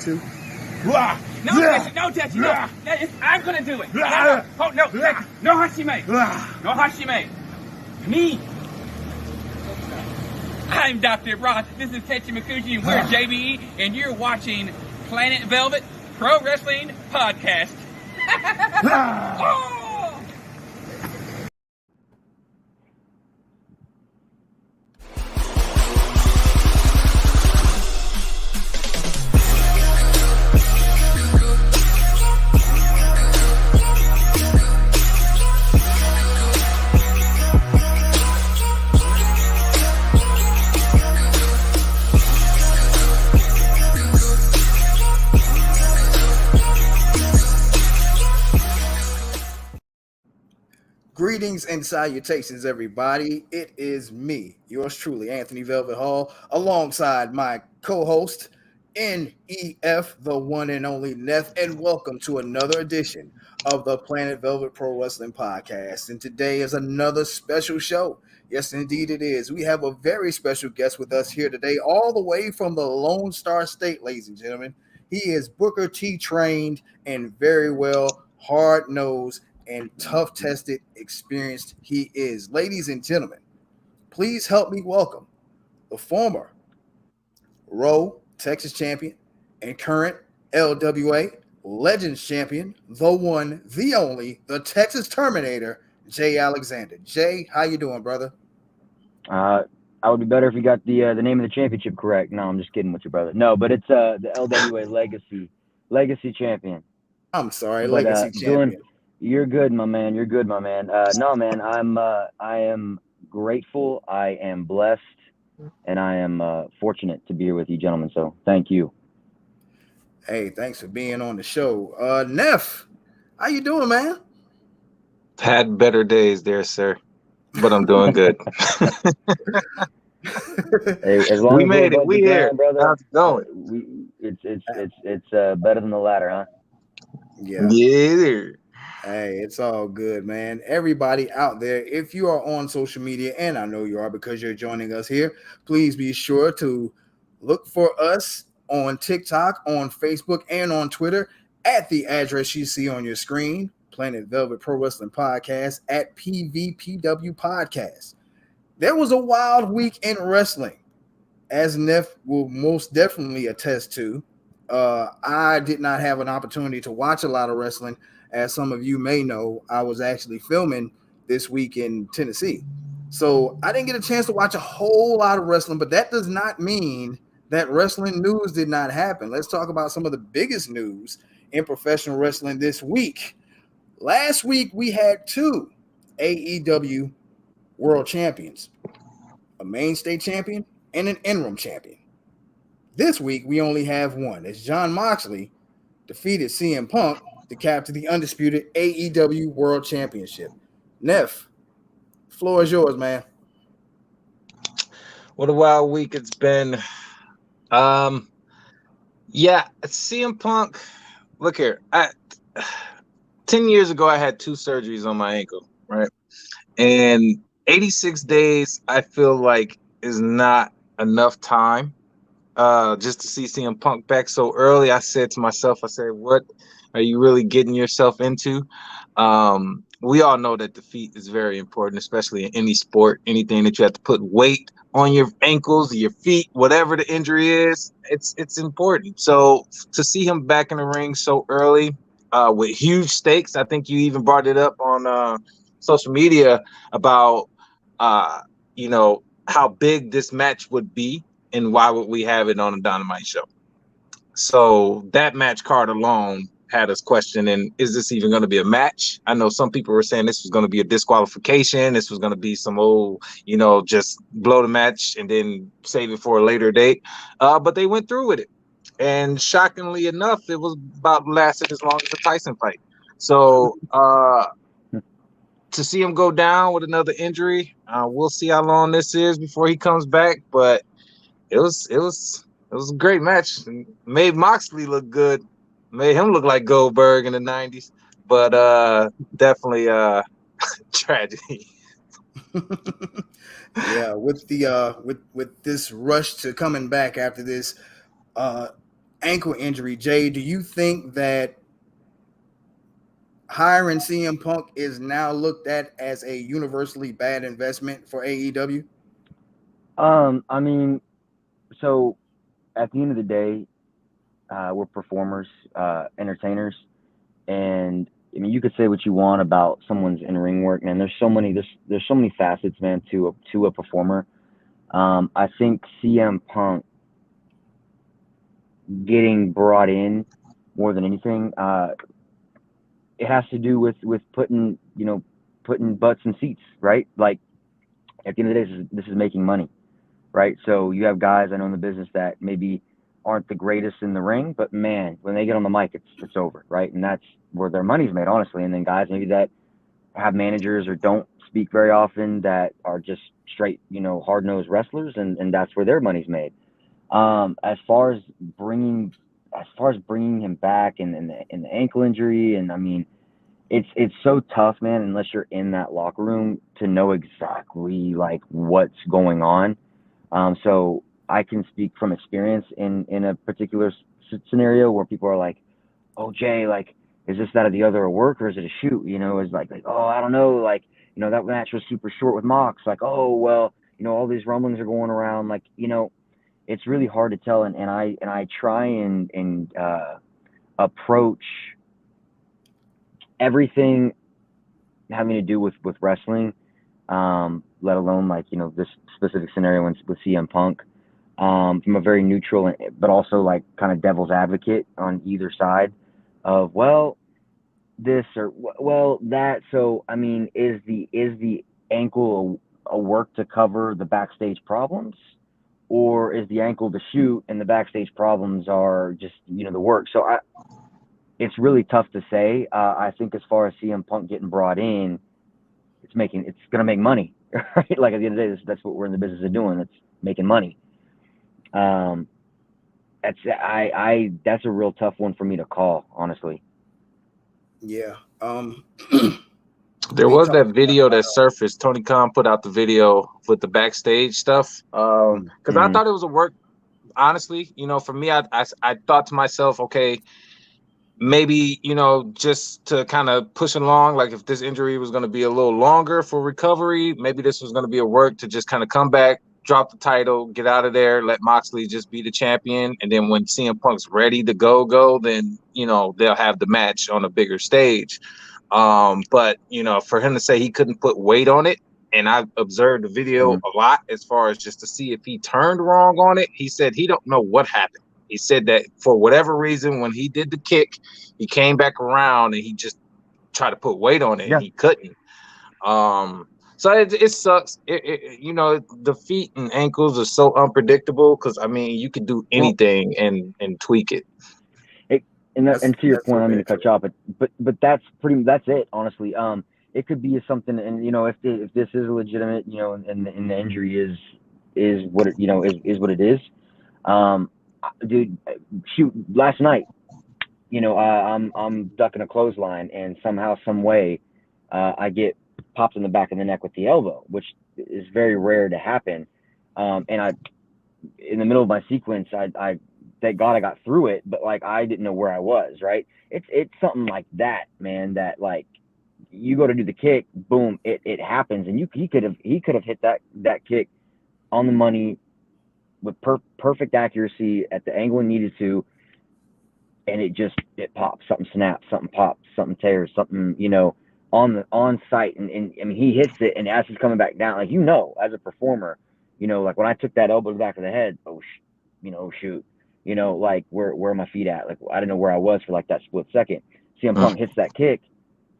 two. No, Tetsu, no. I'm gonna do it. No. Oh, no, Tetsu. No Hashime. No Hashime. Me. I'm Dr. Braun. This is Tetsu Mikuchi, and we're JBE, and you're watching Planet Velvet Pro Wrestling Podcast. Oh! Greetings and salutations, everybody. It is me, yours truly, Anthony Velvet Hall, alongside my co-host, N.E.F, the one and only N.E.F, and welcome to another edition of the Planet Velvet Pro Wrestling Podcast. And today is another special show. Yes, indeed it is. We have a very special guest with us here today, all the way from the Lone Star State, ladies and gentlemen. He is Booker T trained and very well hard-nosed and tough-tested, experienced he is. Ladies and gentlemen, please help me welcome the former Raw Texas champion and current LWA Legends champion, the one, the only, the Texas Terminator, Jay Alexander. Jay, how you doing, brother? I would be better if you got the name of the championship correct. No, I'm just kidding with you, brother. No, but it's the LWA Legacy champion. I'm sorry, Legacy champion. You're good, my man. You're good, my man. No, man, I am grateful. I am blessed, and I am fortunate to be here with you, gentlemen. So thank you. Hey, thanks for being on the show. N.E.F, how you doing, man? Had better days there, sir, but I'm doing good. Hey, as long we as made it. We here, brother. How's it going? It's better than the latter, huh? Yeah. Hey, it's all good, man. Everybody out there, if you are on social media, and I know you are because you're joining us here, please be sure to look for us on TikTok, on Facebook, and on Twitter at the address you see on your screen, Planet Velvet Pro Wrestling Podcast at PVPW Podcast. There was a wild week in wrestling, as N.E.F will most definitely attest to. I did not have an opportunity to watch a lot of wrestling. As some of you may know, I was actually filming this week in Tennessee. So I didn't get a chance to watch a whole lot of wrestling, but that does not mean that wrestling news did not happen. Let's talk about some of the biggest news in professional wrestling this week. Last week, we had two AEW world champions, a mainstay champion and an interim champion. This week, we only have one, as Jon Moxley defeated CM Punk to capture the undisputed AEW World Championship. N.E.F, floor is yours, man. What a wild week it's been. CM Punk. Look here. 10 years ago, I had 2 surgeries on my ankle, right? And 86 days, I feel like, is not enough time just to see CM Punk back so early. I said to myself, what are you really getting yourself into? We all know that defeat is very important, especially in any sport. Anything that you have to put weight on your ankles, your feet, whatever the injury is, it's important. So to see him back in the ring so early with huge stakes, I think you even brought it up on social media about how big this match would be and why would we have it on a Dynamite show. So that match card alone had us questioning, is this even going to be a match? I know some people were saying this was going to be a disqualification. This was going to be some old, just blow the match and then save it for a later date. But they went through with it. And shockingly enough, it was about lasted as long as the Tyson fight. So to see him go down with another injury, we'll see how long this is before he comes back. But it was a great match. And made Moxley look good. Made him look like Goldberg in the 90s, but definitely tragedy. Yeah, with the with this rush to coming back after this ankle injury, Jay, do you think that hiring CM Punk is now looked at as a universally bad investment for AEW? I mean, so at the end of the day, we're performers, entertainers, and I mean, you could say what you want about someone's in-ring work, man. There's so many facets, man, to a performer. I think CM Punk getting brought in more than anything, it has to do with putting butts in seats, right? Like at the end of the day, this is making money, right? So you have guys I know in the business that maybe aren't the greatest in the ring, but man, when they get on the mic, it's over, right? And that's where their money's made, honestly. And then guys maybe that have managers or don't speak very often that are just straight, hard-nosed wrestlers, and that's where their money's made. As far as bringing him back and the ankle injury, and I mean, it's so tough, man, unless you're in that locker room to know exactly like what's going on. So I can speak from experience in a particular scenario where people are like, "Oh, Jay, like, is this, that, or the other a work or is it a shoot?" It's like, oh, I don't know, like, that match was super short with Mox. Like, oh, well, all these rumblings are going around. Like, it's really hard to tell. And I try and approach everything having to do with wrestling, let alone like, this specific scenario with CM Punk, from a very neutral, but also like kind of devil's advocate on either side of, well, this or well that. So I mean, is the ankle a work to cover the backstage problems, or is the ankle to shoot and the backstage problems are just the work? So it's really tough to say. I think as far as CM Punk getting brought in, it's gonna make money, right? Like at the end of the day, that's what we're in the business of doing. It's making money. That's a real tough one for me to call, honestly. Yeah. There was that video that surfaced. Tony Khan put out the video with the backstage stuff. Because I thought it was a work. Honestly, for me, I thought to myself, okay, maybe, just to kind of push along, like if this injury was going to be a little longer for recovery, maybe this was going to be a work to just kind of come back, drop the title, get out of there, let Moxley just be the champion. And then when CM Punk's ready to go, then, they'll have the match on a bigger stage. But, for him to say he couldn't put weight on it, and I observed the video a lot as far as just to see if he turned wrong on it. He said he don't know what happened. He said that for whatever reason, when he did the kick, he came back around and he just tried to put weight on it and he couldn't. So it sucks. The feet and ankles are so unpredictable because, I mean, you could do anything and tweak it. And to your point, I mean to cut you off, but that's it, honestly. It could be something, and if this is legitimate, and the injury is what it is what it is. Dude, shoot, last night, I'm ducking a clothesline, and somehow, some way, I get popped in the back of the neck with the elbow, which is very rare to happen. And in the middle of my sequence, I thank God I got through it, but like I didn't know where I was, right? It's something like that, man, that like you go to do the kick, boom, it happens, and he could have hit that kick on the money with perfect accuracy at the angle he needed to, and it pops, something snaps, something pops, something tears, something on site, and I mean he hits it, and as he's coming back down, like as a performer, like when I took that elbow to the back of the head, shoot. Like where are my feet at? Like I didn't know where I was for like that split second. CM Punk hits that kick.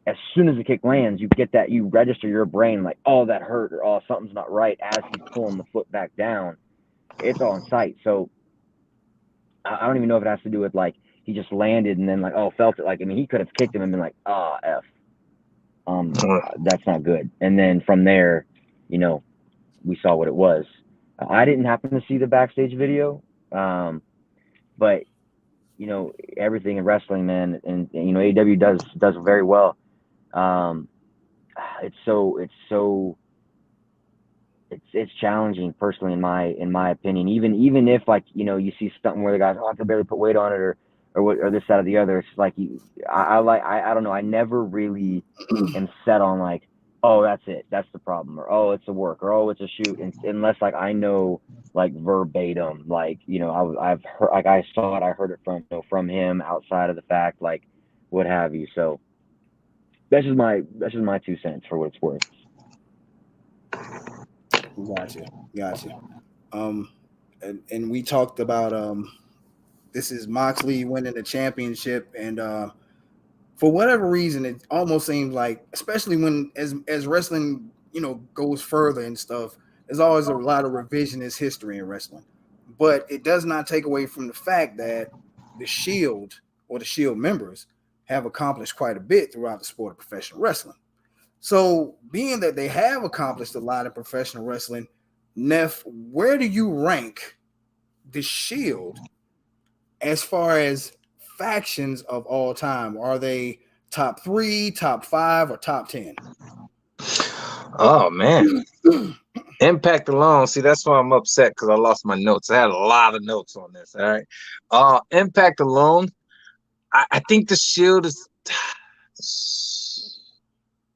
As soon as the kick lands, you get that, you register your brain like, oh, that hurt, or oh, something's not right. As he's pulling the foot back down, it's on sight. So I don't even know if it has to do with like he just landed and then like, oh, felt it. Like, I mean, he could have kicked him and been like, F. That's not good. And then from there, we saw what it was. I didn't happen to see the backstage video. But everything in wrestling, man, and AEW does very well. It's so it's challenging personally in my opinion. Even if like you see something where the guys I can barely put weight on it or this that or the other. It's like I don't know. I never really am set on like, oh, that's it, that's the problem, or oh, it's a work, or oh, it's a shoot, unless like I know like verbatim, like I've heard, like I saw it, I heard it from him outside of the fact, like what have you. So that's just my 2 cents for what it's worth. Gotcha. And we talked about this is Moxley winning the championship, and for whatever reason, it almost seems like, especially when as wrestling goes further and stuff, there's always a lot of revisionist history in wrestling, but it does not take away from the fact that the Shield or the Shield members have accomplished quite a bit throughout the sport of professional wrestling. So, being that they have accomplished a lot in professional wrestling, N.E.F, where do you rank the Shield as far as factions of all time? Are they top 3, top 5, or top 10? Oh man, Impact alone. See, that's why I'm upset, because I lost my notes. I had a lot of notes on this. All right, Impact alone. I think the Shield is.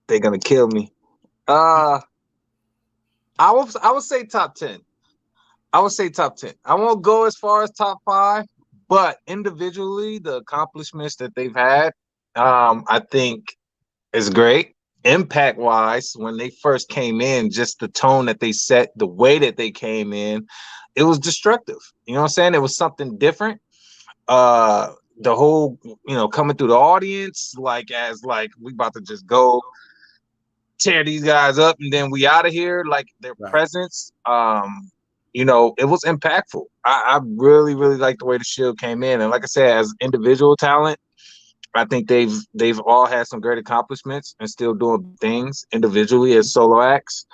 They're gonna kill me. I would say top 10. I would say top 10. I won't go as far as top 5, but individually, the accomplishments that they've had, I think is great. Impact wise, when they first came in, just the tone that they set, the way that they came in, it was destructive. You know what I'm saying? It was something different. The whole, coming through the audience, like as like we about to just go tear these guys up and then we out of here, like their presence, it was impactful. I really, really like the way the Shield came in. And like I said, as individual talent, I think they've all had some great accomplishments and still doing things individually as solo acts.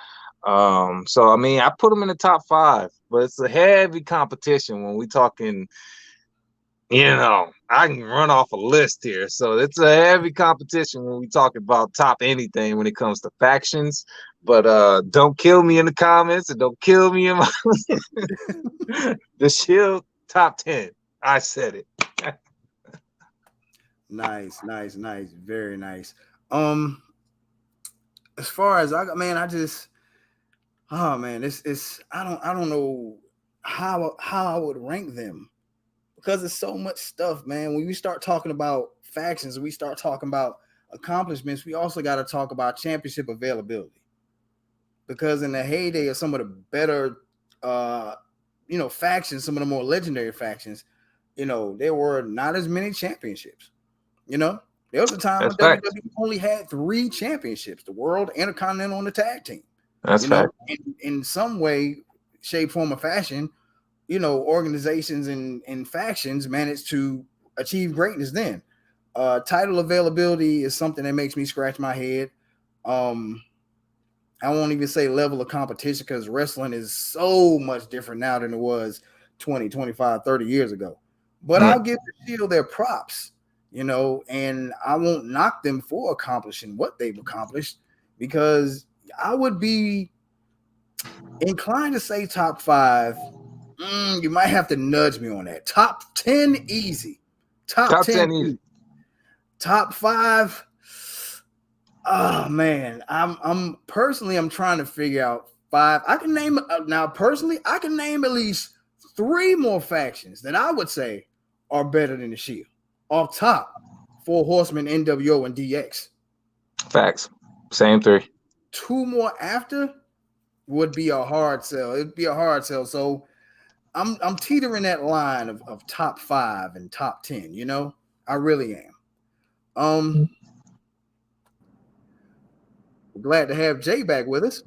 So I mean, I put them in the top 5, but it's a heavy competition when we talking. I can run off a list here. So it's a heavy competition when we talk about top anything when it comes to factions. But don't kill me in the comments, and don't kill me in my the Shield top 10. I said it. Nice. Very nice. As far as I don't know how I would rank them, because there's so much stuff, man. When we start talking about factions, we start talking about accomplishments, we also got to talk about championship availability. Because in the heyday of some of the better, factions, some of the more legendary factions, there were not as many championships. There was a time when WWE only had 3 championships: the World, Intercontinental, and the Tag Team. That's fact. In some way, shape, form, or fashion, organizations and factions managed to achieve greatness then. Title availability is something that makes me scratch my head. I won't even say level of competition, because wrestling is so much different now than it was 20, 25, 30 years ago. But I'll give the Shield their props, and I won't knock them for accomplishing what they've accomplished, because I would be inclined to say top 5. You might have to nudge me on that. Top 10 easy. Top 10 easy. Top 5. Oh man, I'm trying to figure out 5. I can name at least 3 more factions that I would say are better than the Shield. Off top, 4 Horsemen, NWO, and DX. Facts. Same 3. 2 more after would be a hard sell. It'd be a hard sell. So I'm teetering that line of top 5 and top 10. I really am. Glad to have Jay back with us.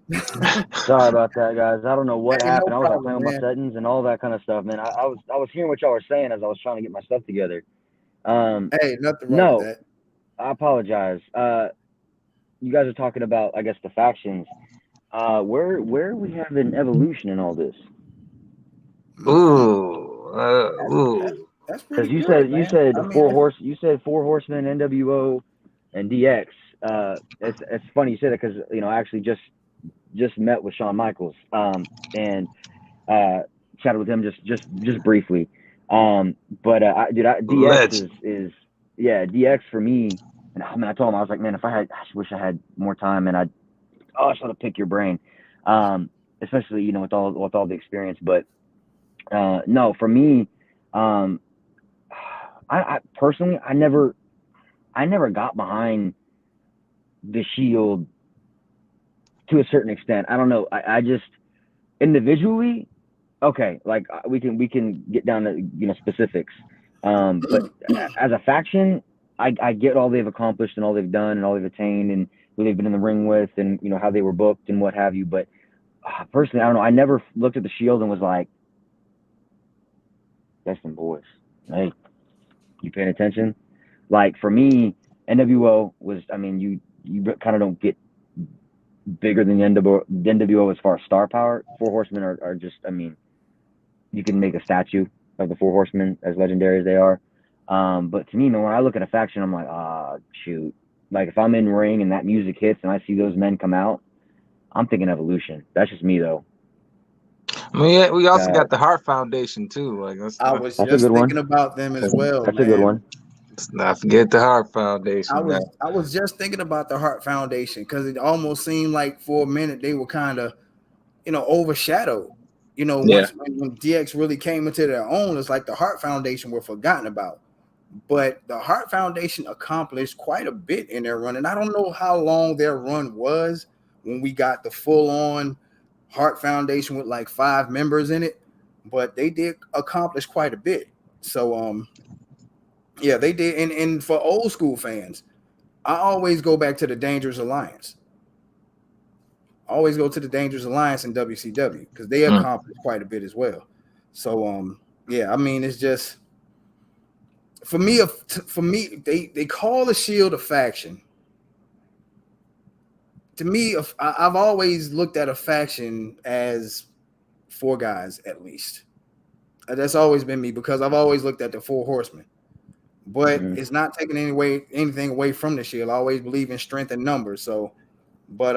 Sorry about that, guys. I don't know what happened. I was playing with my settings and all that kind of stuff, man. I was hearing what y'all were saying as I was trying to get my stuff together. Hey, nothing wrong with that. I apologize. You guys are talking about, I guess, the factions. Where are we having evolution in all this? That's pretty good. Because you said 4 Horsemen, NWO, and DX. It's funny you said that, because I actually just just met with Shawn Michaels, and chatted with him just briefly. But DX is DX for me. And I mean, I told him, I was like, man, I just wish I had more time, and I just want to pick your brain, especially with all the experience. But no, for me, I personally, I never got behind the Shield to a certain extent. I don't know. I just individually, okay, like we can get down to specifics. But as a faction, I get all they've accomplished and all they've done and all they've attained and who they've been in the ring with and how they were booked and what have you. But personally, I don't know. I never looked at the Shield and was like, "That's them boys." Hey, you paying attention? Like for me, NWO was. I mean, you kind of don't get bigger than the NWO as far as star power. Four Horsemen are just. I mean, you can make a statue of the Four Horsemen, as legendary as they are. But to me, man, when I look at a faction, I'm like, shoot. Like if I'm in ring and that music hits and I see those men come out, I'm thinking Evolution. That's just me, though. I mean, we also got the Hart Foundation too. Like I was just thinking about them as well. That's a good one. Let's not forget the Hart Foundation. I was just thinking about the Hart Foundation because it almost seemed like for a minute they were kind of, overshadowed. Once when DX really came into their own, it's like the Hart Foundation were forgotten about. But the Hart Foundation accomplished quite a bit in their run, and I don't know how long their run was when we got the full-on Hart Foundation with like 5 members in it, but they did accomplish quite a bit. So, yeah, they did. And for old school fans, I always go back to the Dangerous Alliance. I always go to the Dangerous Alliance in WCW because they accomplished quite a bit as well. So, yeah, I mean, it's just for me. They call the Shield a faction. To me, I've always looked at a faction as 4 guys at least. That's always been me because I've always looked at the 4 Horsemen. But it's not taking anything away from the Shield. I always believe in strength and numbers. So, but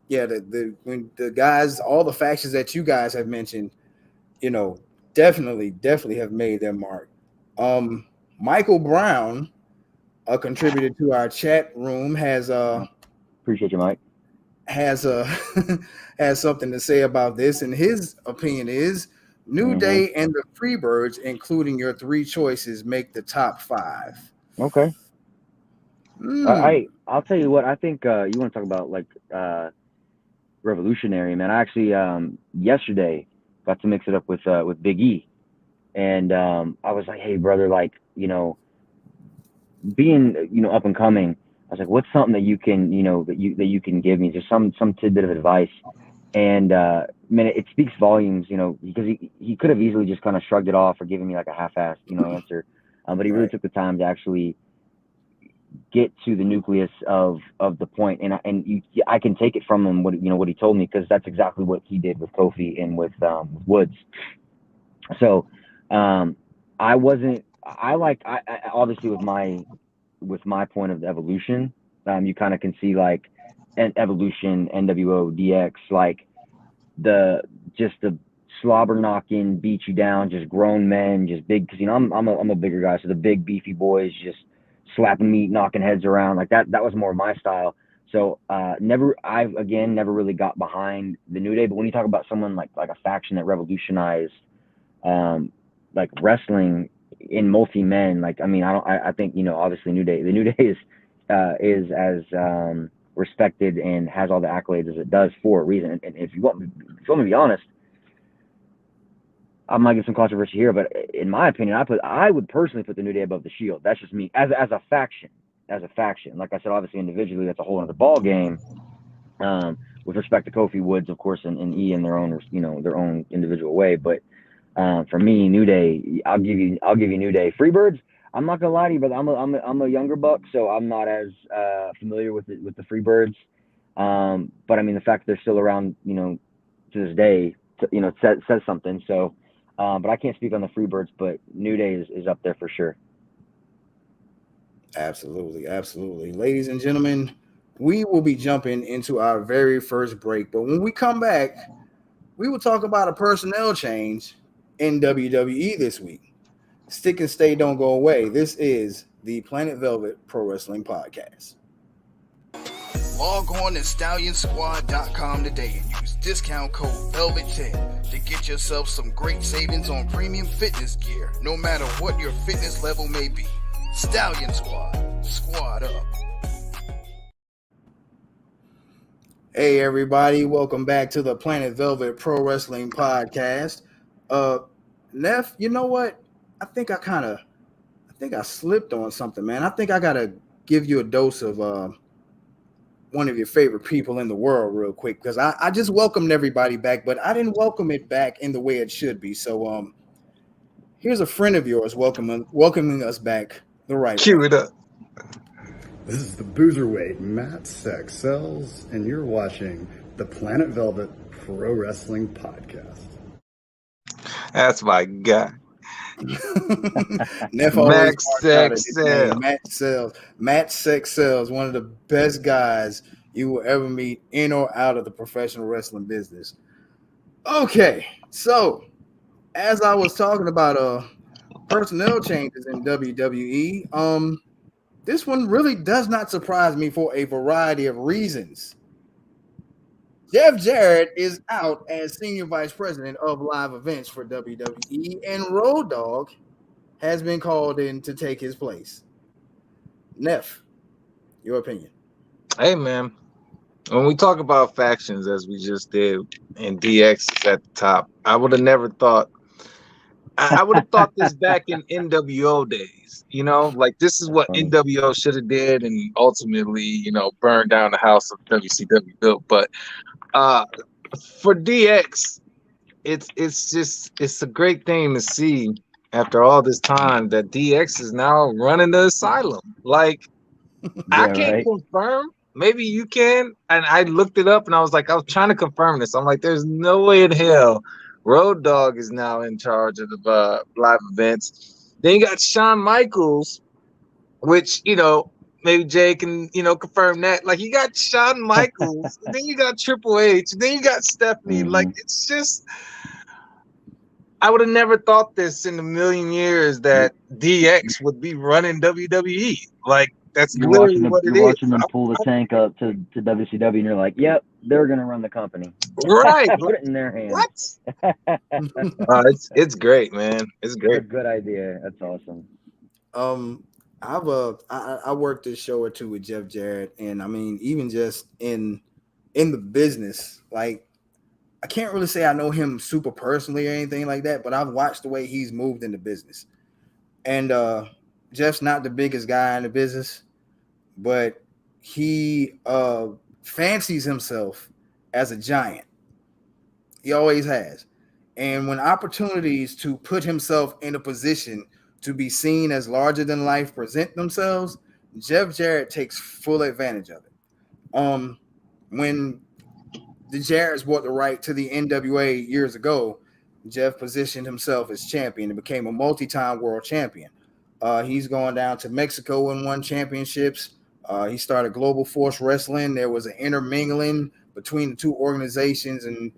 yeah, the guys, all the factions that you guys have mentioned, definitely have made their mark. Michael Brown, a contributor to our chat room, has appreciate you, Mike. Has has something to say about this, and his opinion is New Day and the Freebirds, including your 3 choices, make the top 5. Okay. I'll tell you what. I think you want to talk about like revolutionary, man. I actually yesterday got to mix it up with Big E, and I was like, hey, brother, like being up and coming. I was like, what's something that you can that you can give me, just some tidbit of advice. And man, it speaks volumes, because he could have easily just kind of shrugged it off or given me like a half-assed, answer. But he really took the time to actually get to the nucleus of the point. And I can take it from him what he told me, because that's exactly what he did with Kofi and with Woods. So I obviously with my point of the evolution, you kind of can see like an evolution, NWO, DX, like the slobber knocking, beat you down, just grown men, just big, because I'm a bigger guy, so the big beefy boys just slapping meat, knocking heads around, like that was more my style. So never really got behind the New Day. But when you talk about someone like a faction that revolutionized like wrestling in multi-men, like I think obviously the New Day is as respected and has all the accolades as it does for a reason. And if you want me to be honest, I might get some controversy here, but in my opinion, I would personally put the New Day above the Shield. That's just me as a faction. Like I said, obviously individually, that's a whole other ball game. With respect to Kofi, Woods, of course, and E in their own individual way. But for me, New Day, I'll give you New Day. Freebirds, I'm not gonna lie to you, but I'm a younger buck, so I'm not as familiar with the Freebirds. But I mean, the fact that they're still around, to this day, says something. So, but I can't speak on the Freebirds, but New Day is up there for sure. Absolutely. Ladies and gentlemen, we will be jumping into our very first break. But when we come back, we will talk about a personnel change in WWE this week. Stick and stay, don't go away. This is the Planet Velvet Pro Wrestling Podcast. Log on to StallionSquad.com today and use discount code Velvet10 to get yourself some great savings on premium fitness gear, no matter what your fitness level may be. Stallion Squad, squad up. Hey everybody, welcome back to the Planet Velvet Pro Wrestling Podcast. N.E.F, you know what? I think I slipped on something, man. I think I gotta give you a dose of one of your favorite people in the world real quick, because I just welcomed everybody back, but I didn't welcome it back in the way it should be. So here's a friend of yours welcoming us back the right way. Cue it up. This is the Boozerweight, Matt Sex Sells, and you're watching the Planet Velvet Pro Wrestling Podcast. That's my guy. Neff Max Sex Sells. Matt Sex Sells, one of the best guys you will ever meet in or out of the professional wrestling business. Okay, so as I was talking about personnel changes in WWE, this one really does not surprise me for a variety of reasons. Jeff Jarrett is out as Senior Vice President of Live Events for WWE, and Road Dogg has been called in to take his place. Neff, your opinion? Hey, man. When we talk about factions, as we just did, and DX is at the top, I would have never thought. I would have thought this back in NWO days. You know, like this is what NWO should have did, and ultimately, you know, burned down the house of WCW built. But for DX, it's a great thing to see after all this time that DX is now running the asylum. Like I can't confirm. Maybe you can. And I looked it up and I was trying to confirm this. I'm like, there's no way in hell Road Dogg is now in charge of the live events. Then you got Shawn Michaels, which, you know, maybe Jay can, you know, confirm that. Like, you got Shawn Michaels, then you got Triple H, then you got Stephanie. Like, it's just, I would have never thought this in a million years that DX would be running WWE. Like, that's literally what it is. You're watching them pull the tank up to WCW, and you're like, yep, they're going to run the company. Right. Put it in their hands. What? It's great, man. It's great. It's a good idea. That's awesome. I worked this show or two with Jeff Jarrett, and I mean, even just in the business, like I can't really say I know him super personally or anything like that, but I've watched the way he's moved in the business. And Jeff's not the biggest guy in the business, but he fancies himself as a giant. He always has. And when opportunities to put himself in a position to be seen as larger than life present themselves, Jeff Jarrett takes full advantage of it. When the Jarretts bought the right to the NWA years ago, Jeff positioned himself as champion and became a multi-time world champion. He's gone down to Mexico and won championships. He started Global Force Wrestling. There was an intermingling between the two organizations and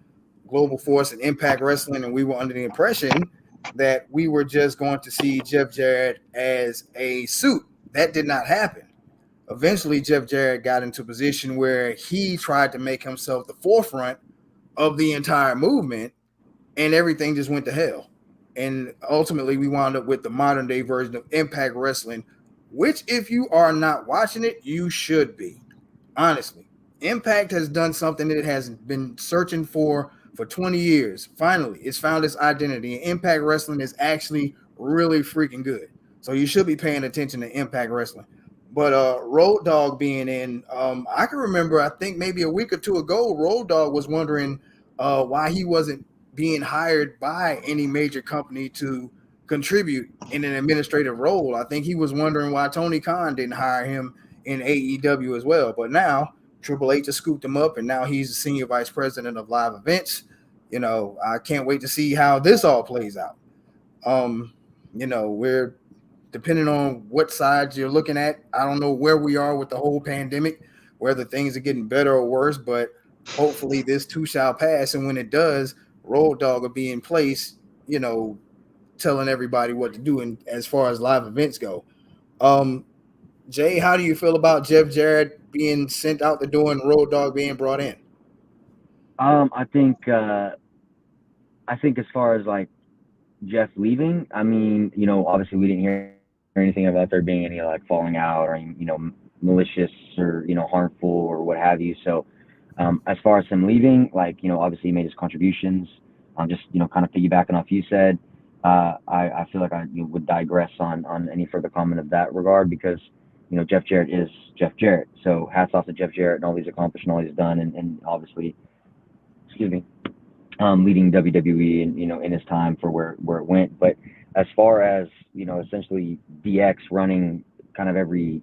Global Force and Impact Wrestling, and we were under the impression that we were just going to see Jeff Jarrett as a suit. That did not happen. Eventually, Jeff Jarrett got into a position where he tried to make himself the forefront of the entire movement, and everything just went to hell. And ultimately, we wound up with the modern day version of Impact Wrestling, which if you are not watching it, you should be. Honestly, Impact has done something that it has been searching for 20 years. Finally, it's found its identity. And Impact Wrestling is actually really freaking good. So you should be paying attention to Impact Wrestling. But Road Dogg being in, I can remember, I think maybe a week or two ago, Road Dogg was wondering why he wasn't being hired by any major company to contribute in an administrative role. I think he was wondering why Tony Khan didn't hire him in AEW as well. But now Triple H has scooped him up, and now he's the senior vice president of live events. You know, I can't wait to see how this all plays out. You know, we're depending on what side you're looking at. I don't know where we are with the whole pandemic, whether things are getting better or worse, but hopefully this too shall pass. And when it does, Road Dogg will be in place, telling everybody what to do. And as far as live events go, Jay, how do you feel about Jeff Jarrett being sent out the door and Road Dogg being brought in? I think as far as like Jeff leaving, I mean, obviously we didn't hear anything about there being any like falling out or malicious or harmful or what have you. So as far as him leaving, like obviously he made his contributions. Just kind of piggybacking off you said, I feel like I would digress on any further comment of that regard because Jeff Jarrett is Jeff Jarrett. So hats off to Jeff Jarrett and all he's accomplished and all he's done, and obviously, excuse me, leading WWE and in his time for where it went. But as far as essentially DX running kind of every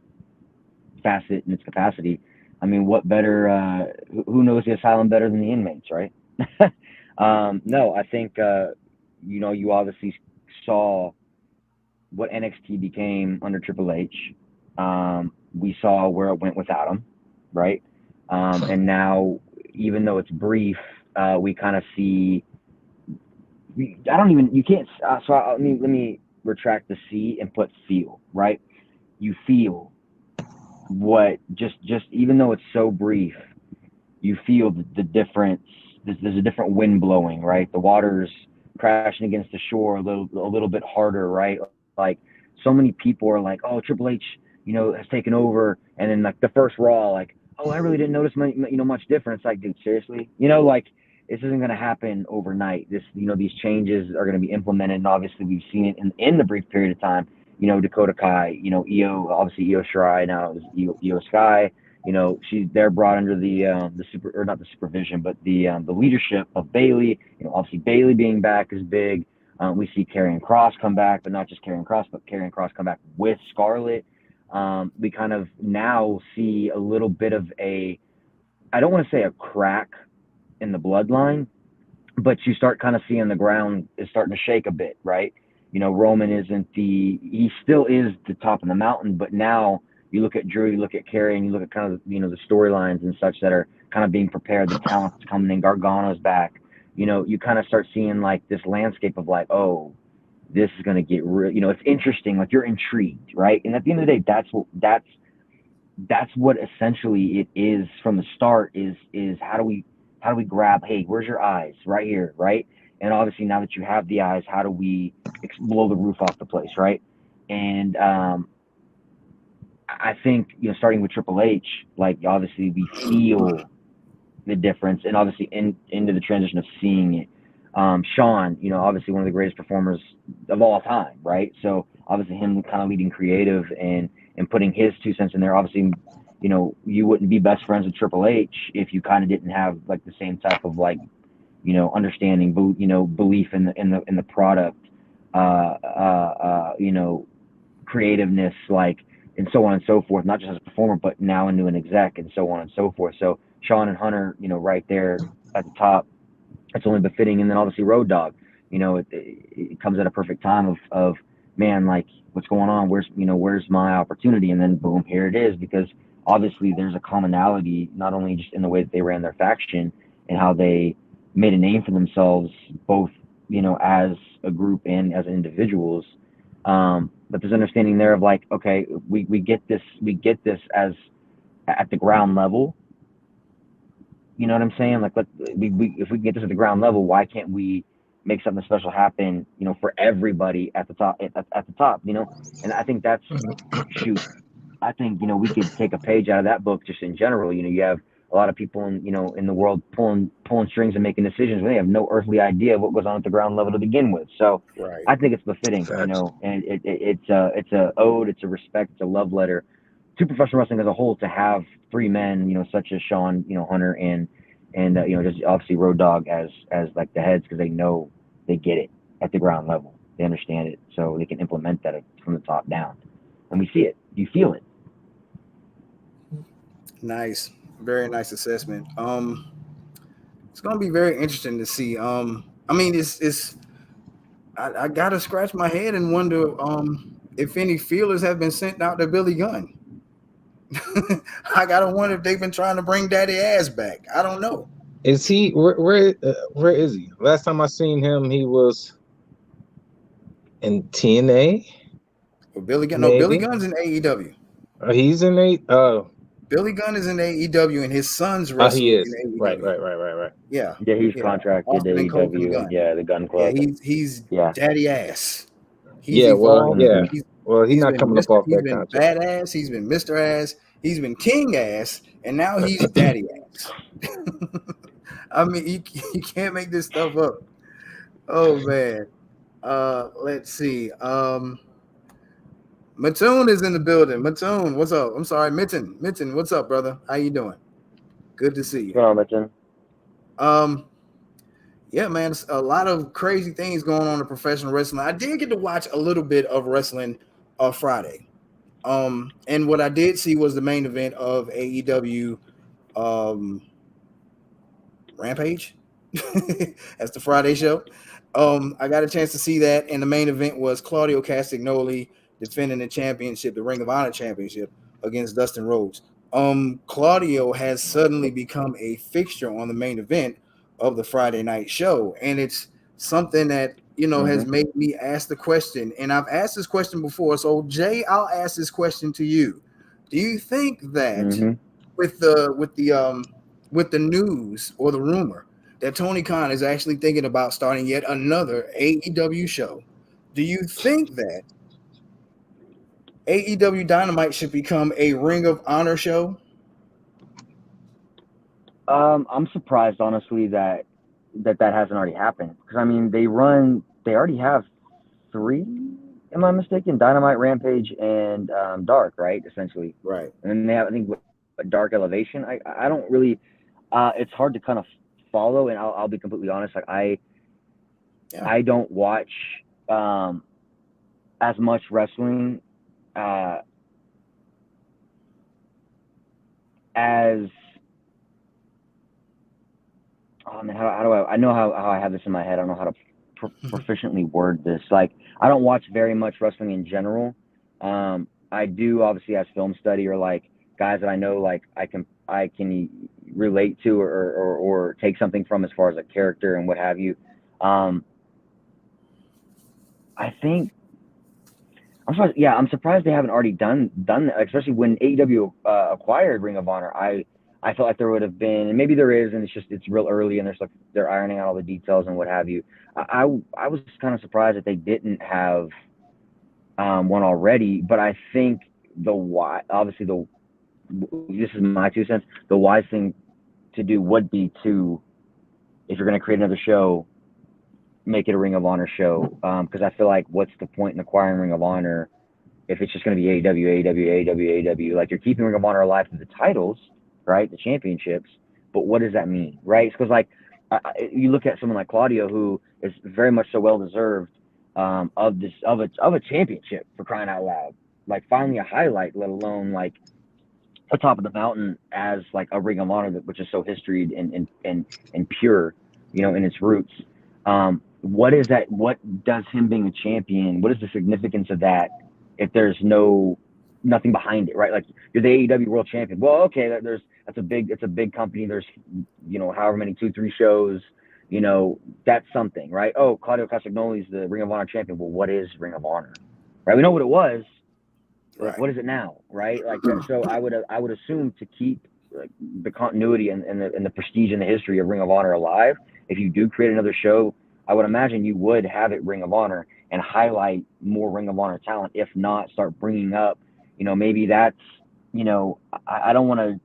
facet in its capacity, I mean, what better? Who knows the asylum better than the inmates, right? No, I think you obviously saw what NXT became under Triple H. We saw where it went without him, right? And now, even though it's brief, we kind of see. You can't. Let me retract the see and put feel, right? You feel what just even though it's so brief, you feel the difference. There's a different wind blowing, right? The water's crashing against the shore a little bit harder, right? Like so many people are like, oh, Triple H, has taken over, and then like the first Raw, like, oh, I really didn't notice much difference. Like, dude, seriously, like this isn't going to happen overnight. These changes are going to be implemented, and obviously we've seen it in the brief period of time. Dakota Kai, Io, obviously Io Shirai now is Io Sky. They're brought under the super, or not the supervision, but the leadership of Bayley. Obviously Bayley being back is big. We see Karrion Kross come back, but not just Karrion Kross, but Karrion Kross come back with Scarlett. We kind of now see a little bit of I don't want to say a crack in the bloodline, but you start kind of seeing the ground is starting to shake a bit, right? Roman he still is the top of the mountain, but now you look at Drew, you look at Carrie, and you look at kind of, the storylines and such that are kind of being prepared, the talent's coming in, Gargano's back, you kind of start seeing like this landscape of like, oh, this is going to get real, it's interesting, like you're intrigued, right? And at the end of the day, that's what essentially it is from the start is how do we grab, hey, where's your eyes? Right here, right? And obviously now that you have the eyes, how do we blow the roof off the place, right? And I think, starting with Triple H, like obviously we feel the difference, and obviously into the transition of seeing it. Sean, obviously one of the greatest performers of all time, right? So obviously him kind of leading creative and putting his 2 cents in there. Obviously, you wouldn't be best friends with Triple H if you kind of didn't have like the same type of like, understanding, belief in the product, creativeness, like, and so on and so forth, not just as a performer, but now into an exec and so on and so forth. So Sean and Hunter, right there at the top, it's only befitting. And then obviously Road Dogg, it comes at a perfect time of man, like what's going on? Where's my opportunity? And then boom, here it is, because obviously there's a commonality, not only just in the way that they ran their faction and how they made a name for themselves, both, as a group and as individuals. But there's understanding there of like, okay, we get this as at the ground level. You know what I'm saying? Like, if we get this at the ground level, why can't we make something special happen, for everybody at the top, at the top, And I think that's, I think, we could take a page out of that book just in general. You have a lot of people in the world pulling strings and making decisions when they have no earthly idea of what goes on at the ground level to begin with. So right. I think it's befitting, and it's a ode, it's a respect, it's a love letter to professional wrestling as a whole to have three men, such as Sean, Hunter, and just obviously Road Dogg as like the heads, because they know they get it at the ground level, they understand it, so they can implement that from the top down, and we see it, you feel it. Nice, very nice assessment. It's gonna be very interesting to see. I mean, I gotta scratch my head and wonder if any feelers have been sent out to Billy Gunn. I gotta wonder if they've been trying to bring Daddy Ass back. I don't know. Is he where is he? Last time I seen him, he was in TNA. Well, Billy Gunn, no, Billy Maybe Gunn's in AEW. he's in a. Billy Gunn is in AEW, and his son's He wrestling is. in Right. AEW. Yeah, Yeah, he's yeah. contracted to Austin and Colton AEW and Gunn. the Gun Yeah, Club. he's Yeah. Daddy Ass. He's Yeah. Well. evolved. Yeah. Mhm. Well, he's not Been coming up Mr. off He's that been contract. badass. He's been Mr. Ass. He's been King Ass, and now he's Daddy Ass. I mean, you can't make this stuff up. Oh man. Let's see. Mattoon is in the building. Mattoon, what's up? I'm sorry, Mitten. Mitten, what's up, brother? How you doing? Good to see What's going you. on, Mitchell? Yeah, man, it's a lot of crazy things going on in professional wrestling. I did get to watch a little bit of wrestling Friday. And what I did see was the main event of AEW Rampage. That's the Friday show. I got a chance to see that, and the main event was Claudio Castagnoli defending the championship, the Ring of Honor championship, against Dustin Rhodes. Claudio has suddenly become a fixture on the main event of the Friday night show, and it's something that has made me ask the question. And I've asked this question before, so Jay, I'll ask this question to you. Do you think that with the news or the rumor that Tony Khan is actually thinking about starting yet another AEW show, do you think that AEW Dynamite should become a Ring of Honor show? I'm surprised, honestly, that hasn't already happened. Because I mean, they already have 3. Am I mistaken? Dynamite, Rampage, and Dark, right? Essentially, Right. And then they have, I think, Dark Elevation. I don't really. It's hard to kind of follow, and I'll be completely honest. Like I don't watch as much wrestling as. Oh man, how do I know how I have this in my head. I don't know how to proficiently word this. Like, I don't watch very much wrestling in general. I do obviously as film study, or like guys that I know, like I can relate to or take something from as far as a character and what have you. I think I'm surprised they haven't already done that, especially when AEW acquired Ring of Honor. I felt like there would have been, and maybe there is, and it's real early, and they're ironing out all the details and what have you. I was kind of surprised that they didn't have one already, but I think this is my 2 cents. The wise thing to do would be to, if you're going to create another show, make it a Ring of Honor show, because I feel like what's the point in acquiring Ring of Honor if it's just going to be AEW? Like, you're keeping Ring of Honor alive through the titles, right? The championships, but what does that mean, right? Because like you look at someone like Claudio, who is very much so well deserved of a championship, for crying out loud. Like, finally a highlight, let alone like a top of the mountain as like a Ring of Honor which is so historied and pure, in its roots. What is that? What does him being a champion? What is the significance of that if there's nothing behind it, right? Like, you're the AEW World Champion. Well, okay, it's a big company. There's however many 2-3 shows. That's something, right? Oh, Claudio Castagnoli is the Ring of Honor champion. Well, what is Ring of Honor, right? We know what it was. Like, what is it now, right? Like, so I would assume to keep like the continuity and the prestige and the history of Ring of Honor alive. If you do create another show, I would imagine you would have it Ring of Honor and highlight more Ring of Honor talent. If not, start bringing up, maybe that's, I don't want to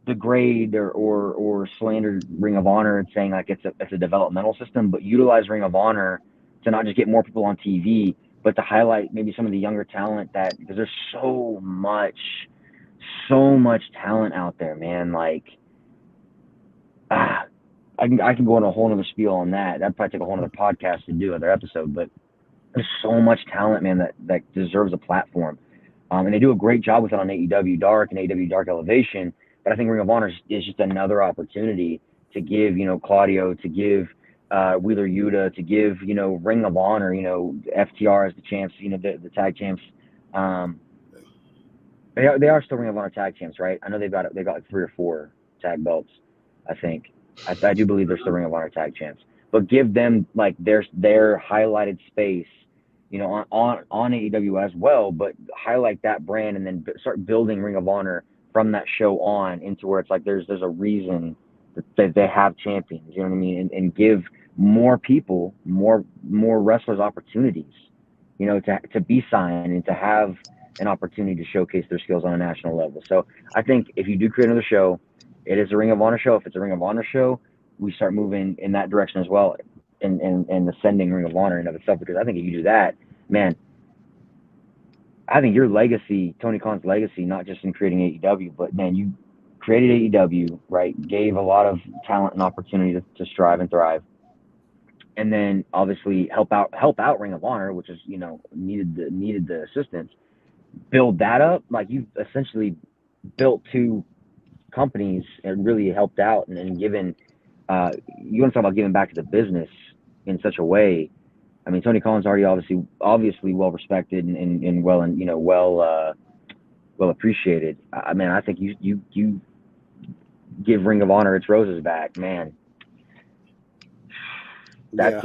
degrade or slander Ring of Honor and saying like it's a developmental system, but utilize Ring of Honor to not just get more people on TV, but to highlight maybe some of the younger talent, because there's so much talent out there, man. Like, I can go on a whole nother spiel on that. That'd probably take a whole nother podcast to do, another episode, but there's so much talent, man, that deserves a platform. And they do a great job with it on AEW Dark and AEW Dark Elevation. But I think Ring of Honor is just another opportunity to give, Claudio, to give Wheeler Yuta, to give, Ring of Honor, FTR as the champs, the tag champs, They are still Ring of Honor tag champs, right? I know they got like 3 or 4 tag belts. I think I do believe they're still Ring of Honor tag champs. But give them like their highlighted space, you know, on AEW as well. But highlight that brand and then start building Ring of Honor from that show on into where it's like there's a reason that they have champions. You know what I mean? And give more people, more wrestlers opportunities. You know, to be signed and to have an opportunity to showcase their skills on a national level. So I think if you do create another show, it is a Ring of Honor show. If it's a Ring of Honor show, we start moving in that direction as well, and ascending Ring of Honor in of itself. Because I think if you do that, man, I think your legacy, Tony Khan's legacy, not just in creating AEW, but man, you created AEW, right? Gave a lot of talent and opportunity to strive and thrive. And then obviously help out Ring of Honor, which is, you know, needed the assistance. Build that up, like you've essentially built 2 companies and really helped out and given. You want to talk about giving back to the business in such a way. I mean, Tony Khan's already obviously well respected and well, and you know, well appreciated. I mean, I think you give Ring of Honor its roses back, man. That's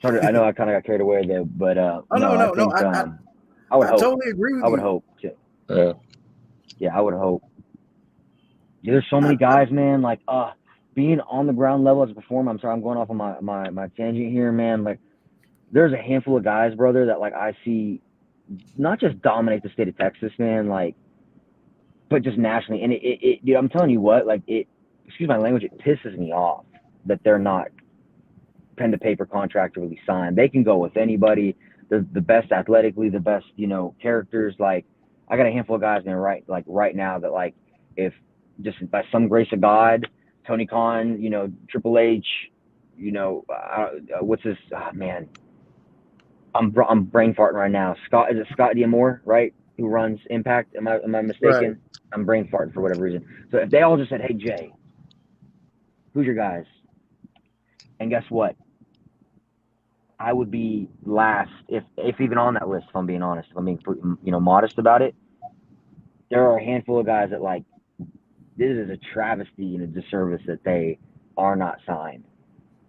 I know I kind of got carried away there, but no, I would hope. Totally agree with you. I would hope too. Yeah, I would hope. Yeah, there's so many guys, man. Like, being on the ground level as a performer. I'm sorry, I'm going off on my tangent here, man. Like, there's a handful of guys, brother, that like I see not just dominate the state of Texas, man, like, but just nationally. And dude, I'm telling you what, like, excuse my language, it pisses me off that they're not pen to paper contract really signed. They can go with anybody. They're the best athletically, the best, you know, characters. Like, I got a handful of guys in right now that, like, if just by some grace of God, Tony Khan, you know, Triple H, you know, what's this? Man, I'm brain farting right now. Is it Scott D'Amore, right? Who runs Impact? Am I mistaken? Right. I'm brain farting for whatever reason. So if they all just said, "Hey Jay, who's your guys?" And guess what? I would be last, if even on that list, if I'm being honest, if I'm being, you know, modest about it. There are a handful of guys that, like, this is a travesty and a disservice that they are not signed.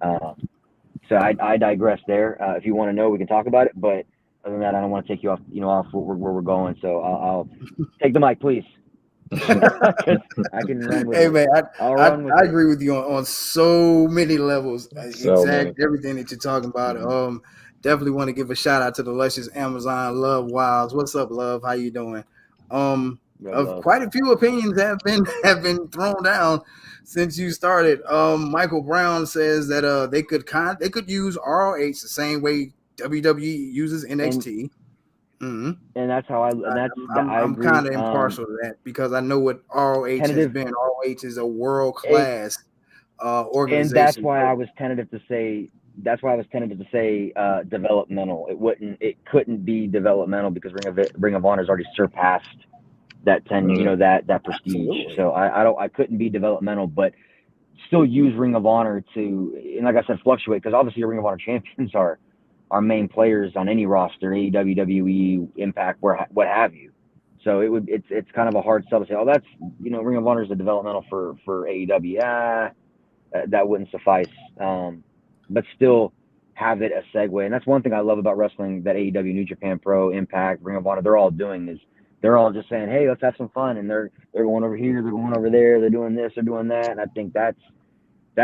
So I digress there. If you want to know, we can talk about it. But other than that, I don't want to take you off, you know, off where we're going. So I'll take the mic, please. I can run with it. Man, I agree with you on so many levels. Everything that you're talking about. Mm-hmm. Definitely want to give a shout out to the luscious Amazon Love Wilds. What's up, Love? How you doing? Quite a few opinions have been thrown down since you started. Michael Brown says that they could use ROH the same way WWE uses NXT. And that's how I'm kind of impartial to that because I know what ROH has been. ROH is a world class organization, and that's why I was tentative to say. That's why I was tentative to say developmental. It couldn't be developmental because Ring of Honor has already surpassed that tenure, you know, that prestige. Absolutely. So I couldn't be developmental, but still use Ring of Honor to, and like I said, fluctuate because obviously your Ring of Honor champions are main players on any roster, AEW, WWE, Impact, what have you. So it's kind of a hard sell to say, oh, that's, you know, Ring of Honor is a developmental for AEW. That wouldn't suffice. But still have it a segue. And that's one thing I love about wrestling that AEW, New Japan Pro, Impact, Ring of Honor, they're all doing is they're all just saying, hey, let's have some fun. And they're going over here, they're going over there, they're doing this, they're doing that. And I think that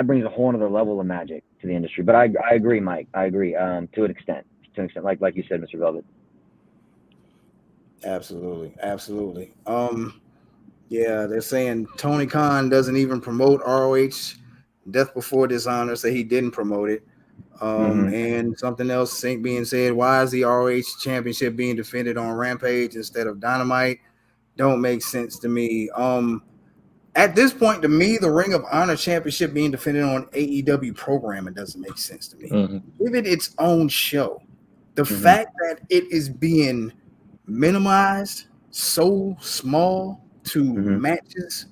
brings a whole other level of magic to the industry. But I agree, Mike. I agree to an extent, like you said, Mr. Velvet. Absolutely. Yeah, they're saying Tony Khan doesn't even promote ROH. Death Before Dishonor, say he didn't promote it. And something else being said, why is the ROH championship being defended on Rampage instead of Dynamite? Don't make sense to me. At this point, to me, the Ring of Honor championship being defended on AEW programming doesn't make sense to me. Give it its own show. The fact that it is being minimized so small to matches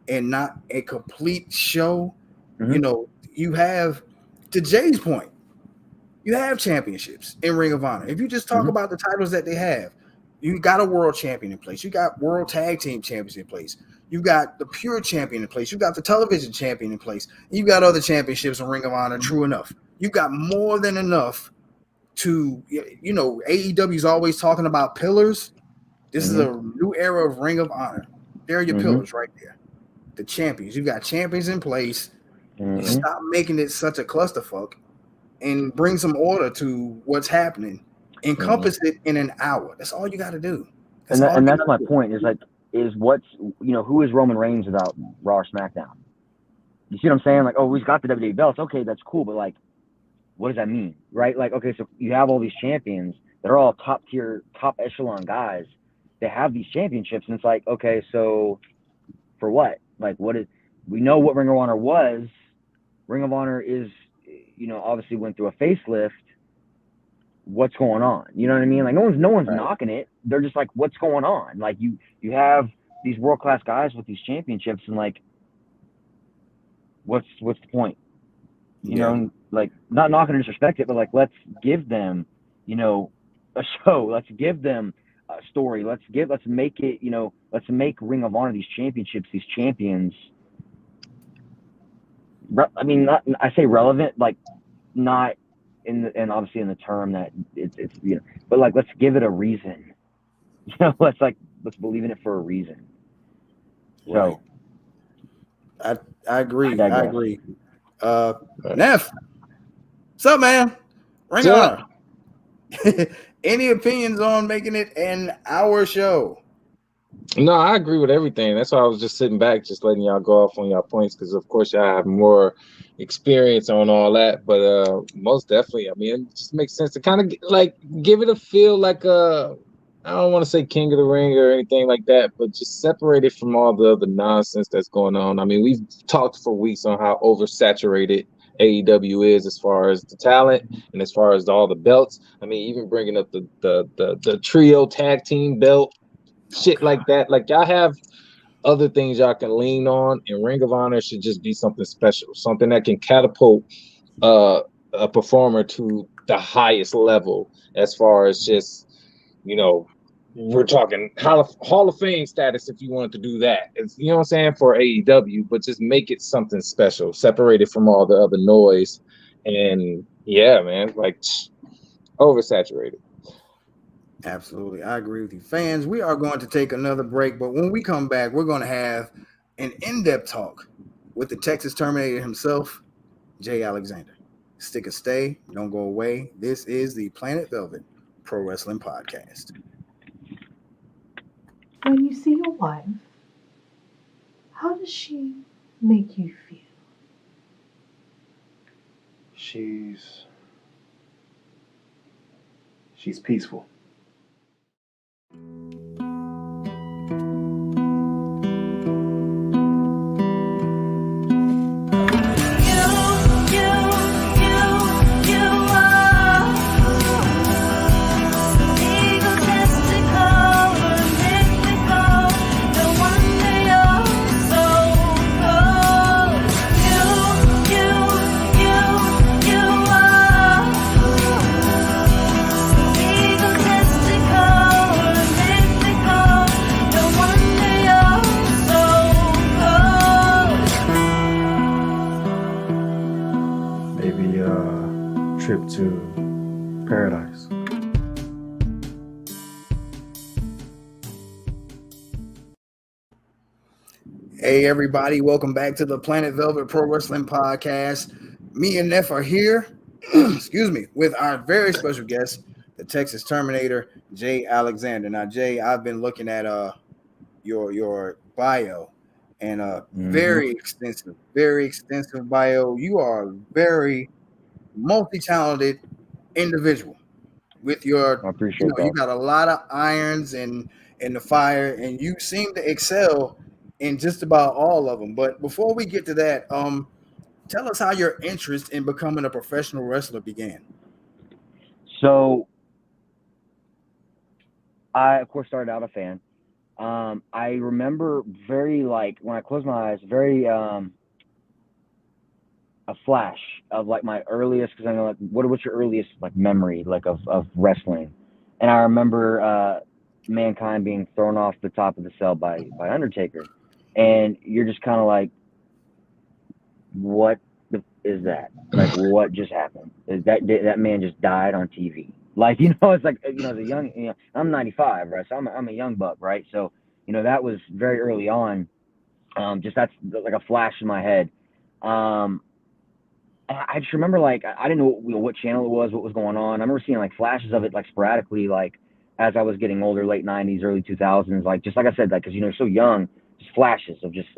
and not a complete show, you know, you have, to Jay's point, you have championships in Ring of Honor. If you just talk about the titles that they have, You got a world champion in place. You got world tag team champions in place. You got the pure champion in place. You got the television champion in place. You got other championships in Ring of Honor. True enough. You got more than enough to, AEW is always talking about pillars. This is a new era of Ring of Honor. There are your pillars right there. The champions. You got champions in place. You stop making it such a clusterfuck and bring some order to what's happening. Encompass it in an hour. That's all you got to do. That's my point. Who is Roman Reigns without Raw or SmackDown? You see what I'm saying? Like, oh, he's got the WWE belts. Okay, that's cool, but like, what does that mean, right? Like, okay, so you have all these champions that are all top tier, top echelon guys. They have these championships, and it's like, okay, so for what? Like, we know what Ring of Honor was. Ring of Honor is, obviously went through a facelift. What's going on? You know what I mean? Like, no one's knocking it. They're just like, what's going on? Like, you have these world class guys with these championships, and like, what's the point? You know, like, not knocking to disrespect it, but like, let's give them, a show. Let's give them a story. Let's make it, let's make Ring of Honor these championships, these champions. I mean, I say relevant, like, not and obviously in the term that it's but like, let's give it a reason. Let's believe in it for a reason. So I agree. I agree. N.E.F, what's up, man? Ring on. Any opinions on making it an hour show? No, I agree with everything. That's why I was just sitting back, just letting y'all go off on y'all points, because of course y'all have more experience on all that. But most definitely, I mean, it just makes sense to kind of give it a feel like I don't want to say King of the Ring or anything like that, but just separate it from all the other nonsense that's going on. I mean, we've talked for weeks on how oversaturated AEW is as far as the talent and as far as all the belts. I mean, even bringing up the trio tag team belt, shit like that. Like, y'all have other things y'all can lean on, and Ring of Honor should just be something special, something that can catapult a performer to the highest level as far as just, we're talking Hall of Fame status if you wanted to do that. It's, you know what I'm saying, for AEW, but just make it something special, separated from all the other noise. And yeah, man, like, oversaturated. Absolutely. I agree with you. Fans, we are going to take another break, but when we come back, we're going to have an in-depth talk with the Texas Terminator himself, Jay Alexander. Stick and stay. Don't go away. This is the Planet Velvet Pro Wrestling Podcast. When you see your wife, how does she make you feel? She's peaceful. Trip to paradise. Hey everybody, welcome back to the Planet Velvet Pro Wrestling Podcast. Me and N.E.F are here, excuse me, with our very special guest, the Texas Terminator, Jay Alexander. Now, Jay, I've been looking at your bio, and very extensive bio. You are a very multi-talented individual with your, I appreciate that. You got a lot of irons in the fire, and you seem to excel in just about all of them. But before we get to that, tell us how your interest in becoming a professional wrestler began. So I, of course, started out a fan. I remember when I closed my eyes, a flash of like my earliest, because I know, like, what's your earliest like memory like of wrestling? And I remember mankind being thrown off the top of the cell by Undertaker, and you're just kind of like, what is that? Like, what just happened? Is that man just died on TV? Like, it's like, as a young, I'm 95, right? So I'm a young buck, right? So, that was very early on. Just that's like a flash in my head. I just remember, like, I didn't know what channel it was, what was going on. I remember seeing like flashes of it, like sporadically, like as I was getting older, late 90s, early 2000s, like just like I said, like, because you're so young, just flashes of just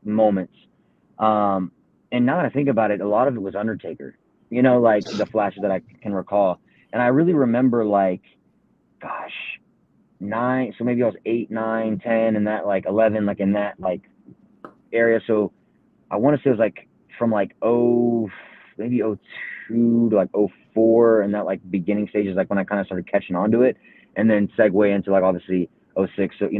moments. And now that I think about it, a lot of it was Undertaker, like the flashes that I can recall. And I really remember, like, gosh, 9, so maybe I was 8, 9, 10, and that, like 11, like in that like area. So I want to say it was like from like maybe 02 to like 04, and that like beginning stages, like when I kind of started catching on to it, and then segue into like obviously 06. So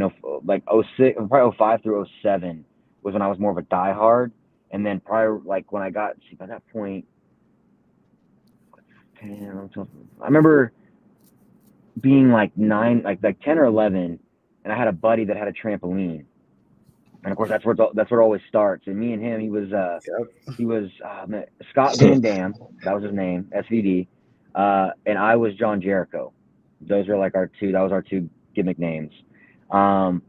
like 06, probably 05 through 07 was when I was more of a diehard. And then prior, like when I got, see, by that point, I remember being like 9, like 10 or 11, and I had a buddy that had a trampoline, and of course that's where it always starts. And me and him, he was Scott Van Dam, that was his name, SVD, and I was John Jericho. Those were like that was our two gimmick names. And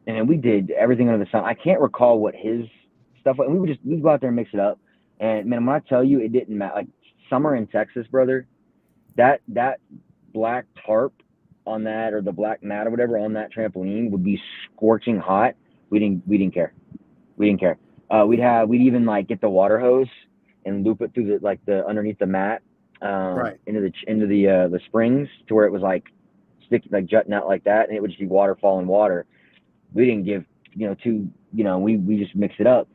then we did everything under the sun. I can't recall what his stuff was. We'd go out there and mix it up. And man, when I tell you, it didn't matter. Like summer in Texas, brother, that black tarp on that, or the black mat or whatever on that trampoline would be scorching hot. We didn't care. We didn't care. We'd even like get the water hose and loop it through the underneath the mat, Right. into the springs, to where it was like sticky, like jutting out like that, and it would just be water falling water. We didn't give we just mixed it up.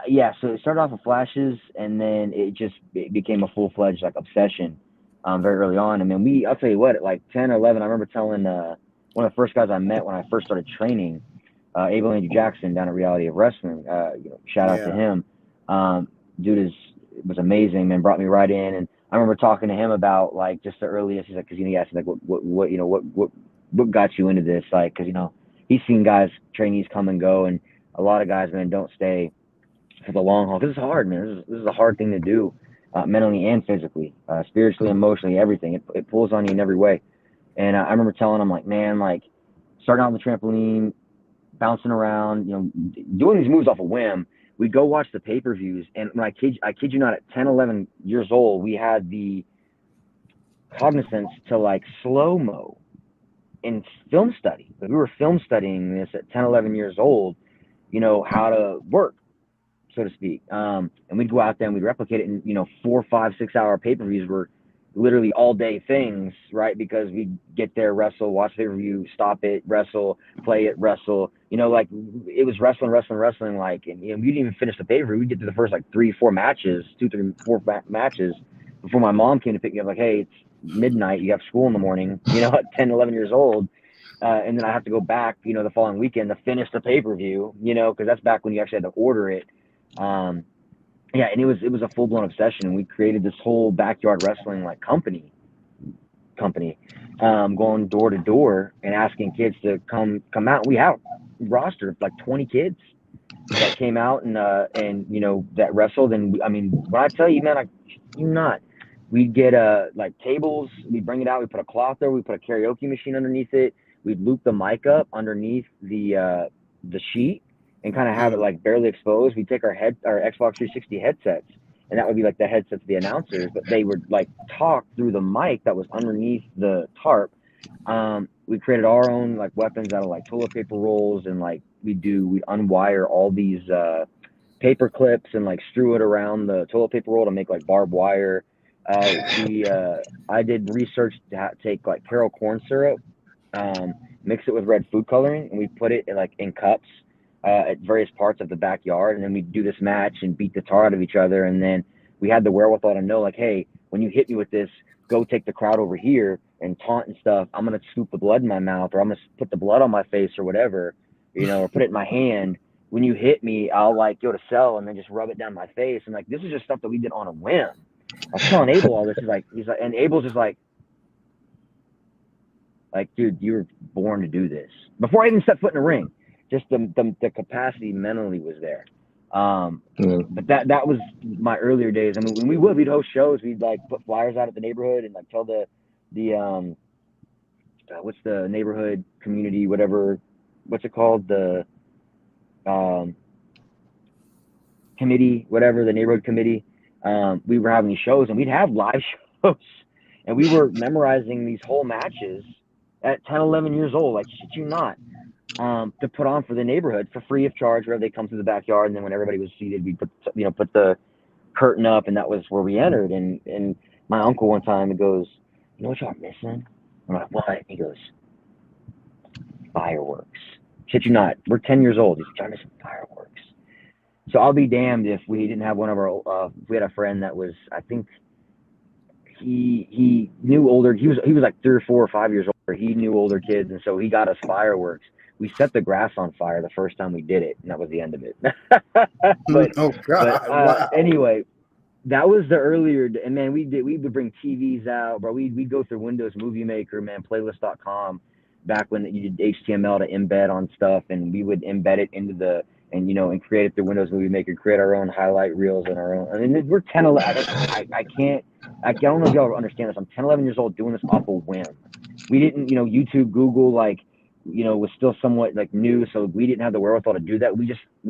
Yeah, so it started off with flashes, and then it became a full-fledged like obsession very early on. And then I'll tell you what, at like 10 or 11, I remember telling one of the first guys I met when I first started training, Abel Andrew Jackson down at Reality of Wrestling. Shout out to him. Dude was amazing, man. Brought me right in, and I remember talking to him about like just the earliest. He's like, because he asked me like, what got you into this? Like, because he's seen trainees come and go, and a lot of guys, man, don't stay for the long haul, because it's hard, man. This is a hard thing to do, mentally and physically, spiritually, emotionally, everything. It pulls on you in every way. And I remember telling him, like, man, like starting out on the trampoline, bouncing around, doing these moves off a whim. We'd go watch the pay-per-views, and when I kid you not, at 10, 11 years old, we had the cognizance to like slow-mo in film study. We were film studying this at 10, 11 years old, how to work, so to speak. And we'd go out there and we'd replicate it in, 4, 5, 6 hour pay-per-views were literally all day things, right? Because we'd get there, wrestle, watch the pay-per-view, stop it, wrestle, play it, wrestle. Like it was wrestling, like, and we didn't even finish the pay-per-view. We'd get to the first like 3, 4 matches, 2, 3, 4 matches before my mom came to pick me up, like, hey, it's midnight, you have school in the morning, at 10, 11 years old. And then I have to go back, the following weekend to finish the pay-per-view, because that's back when you actually had to order it. Yeah, and it was a full-blown obsession, and we created this whole backyard wrestling like company, going door to door and asking kids to come out. We have a roster of like 20 kids that came out and that wrestled. And when I tell you, man, we'd get like tables, we'd bring it out, we put a cloth there, we put a karaoke machine underneath it, we'd loop the mic up underneath the sheet and kind of have it like barely exposed. We'd take our Xbox 360 headsets, and that would be like the headsets of the announcers, but they would like talk through the mic that was underneath the tarp. We created our own like weapons out of like toilet paper rolls, and like we'd unwire all these paper clips and like strew it around the toilet paper roll to make like barbed wire. I did research to take like Carol corn syrup, mix it with red food coloring, and we put it in cups at various parts of the backyard, and then we'd do this match and beat the tar out of each other. And then we had the wherewithal to know, like, hey, when you hit me with this, go take the crowd over here and taunt and stuff. I'm gonna scoop the blood in my mouth, or I'm gonna put the blood on my face, or whatever, or put it in my hand. When you hit me, I'll like go to sell and then just rub it down my face. And like, this is just stuff that we did on a whim. I was telling Abel all this. He's like, and Abel's just like, Like, dude, you were born to do this. Before I even set foot in the ring, just the capacity mentally was there. But that was my earlier days. I mean, when we'd host shows, we'd like put flyers out at the neighborhood and like tell the what's the neighborhood community, whatever, what's it called? The committee, whatever, the neighborhood committee. We were having these shows and we'd have live shows and we were memorizing these whole matches at 10, 11 years old. Like, shit you not. To put on for the neighborhood for free of charge wherever they come through the backyard. And then when everybody was seated, we put the curtain up and that was where we entered. And my uncle one time, he goes, you know what y'all missing? I'm like, what? He goes, fireworks. Shit you not. We're 10 years old. He's like, y'all missing fireworks. So I'll be damned if we didn't have one of our, we had a friend that was, I think he knew older. He was like 3 or 4 or 5 years older. He knew older kids. And so he got us fireworks. We set the grass on fire the first time we did it, and that was the end of it. But anyway, that was the earlier, and man, we would bring TVs out, bro. We'd go through Windows Movie Maker, man, playlist.com, back when you did HTML to embed on stuff, and we would embed it into and create it through Windows Movie Maker, create our own highlight reels and our own. I mean, we're 10, 11. I don't know if y'all understand this. I'm 10, 11 years old doing this off a whim. We didn't, YouTube, Google, was still somewhat like new, so we didn't have the wherewithal to do that. We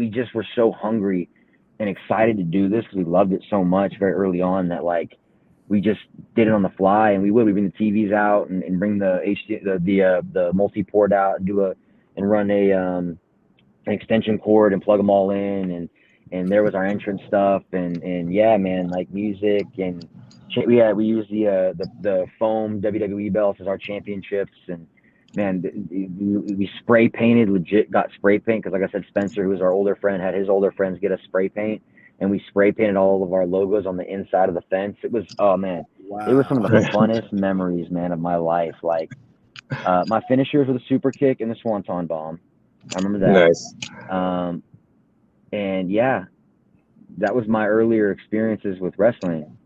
just were so hungry and excited to do this because we loved it so much very early on that like we just did it on the fly. And we'd bring the TVs out and bring the multi-port out and run an extension cord and plug them all in, and there was our entrance stuff and yeah, man, like music and we used the foam WWE belts as our championships. And man, we spray painted, legit got spray paint because, like I said, Spencer, who was our older friend, had his older friends get us spray paint, and we spray painted all of our logos on the inside of the fence. It was, oh man, It was some of the funnest memories, man, of my life. Like my finishers were the super kick and the swanton bomb. I remember that. Nice. And yeah, that was my earlier experiences with wrestling.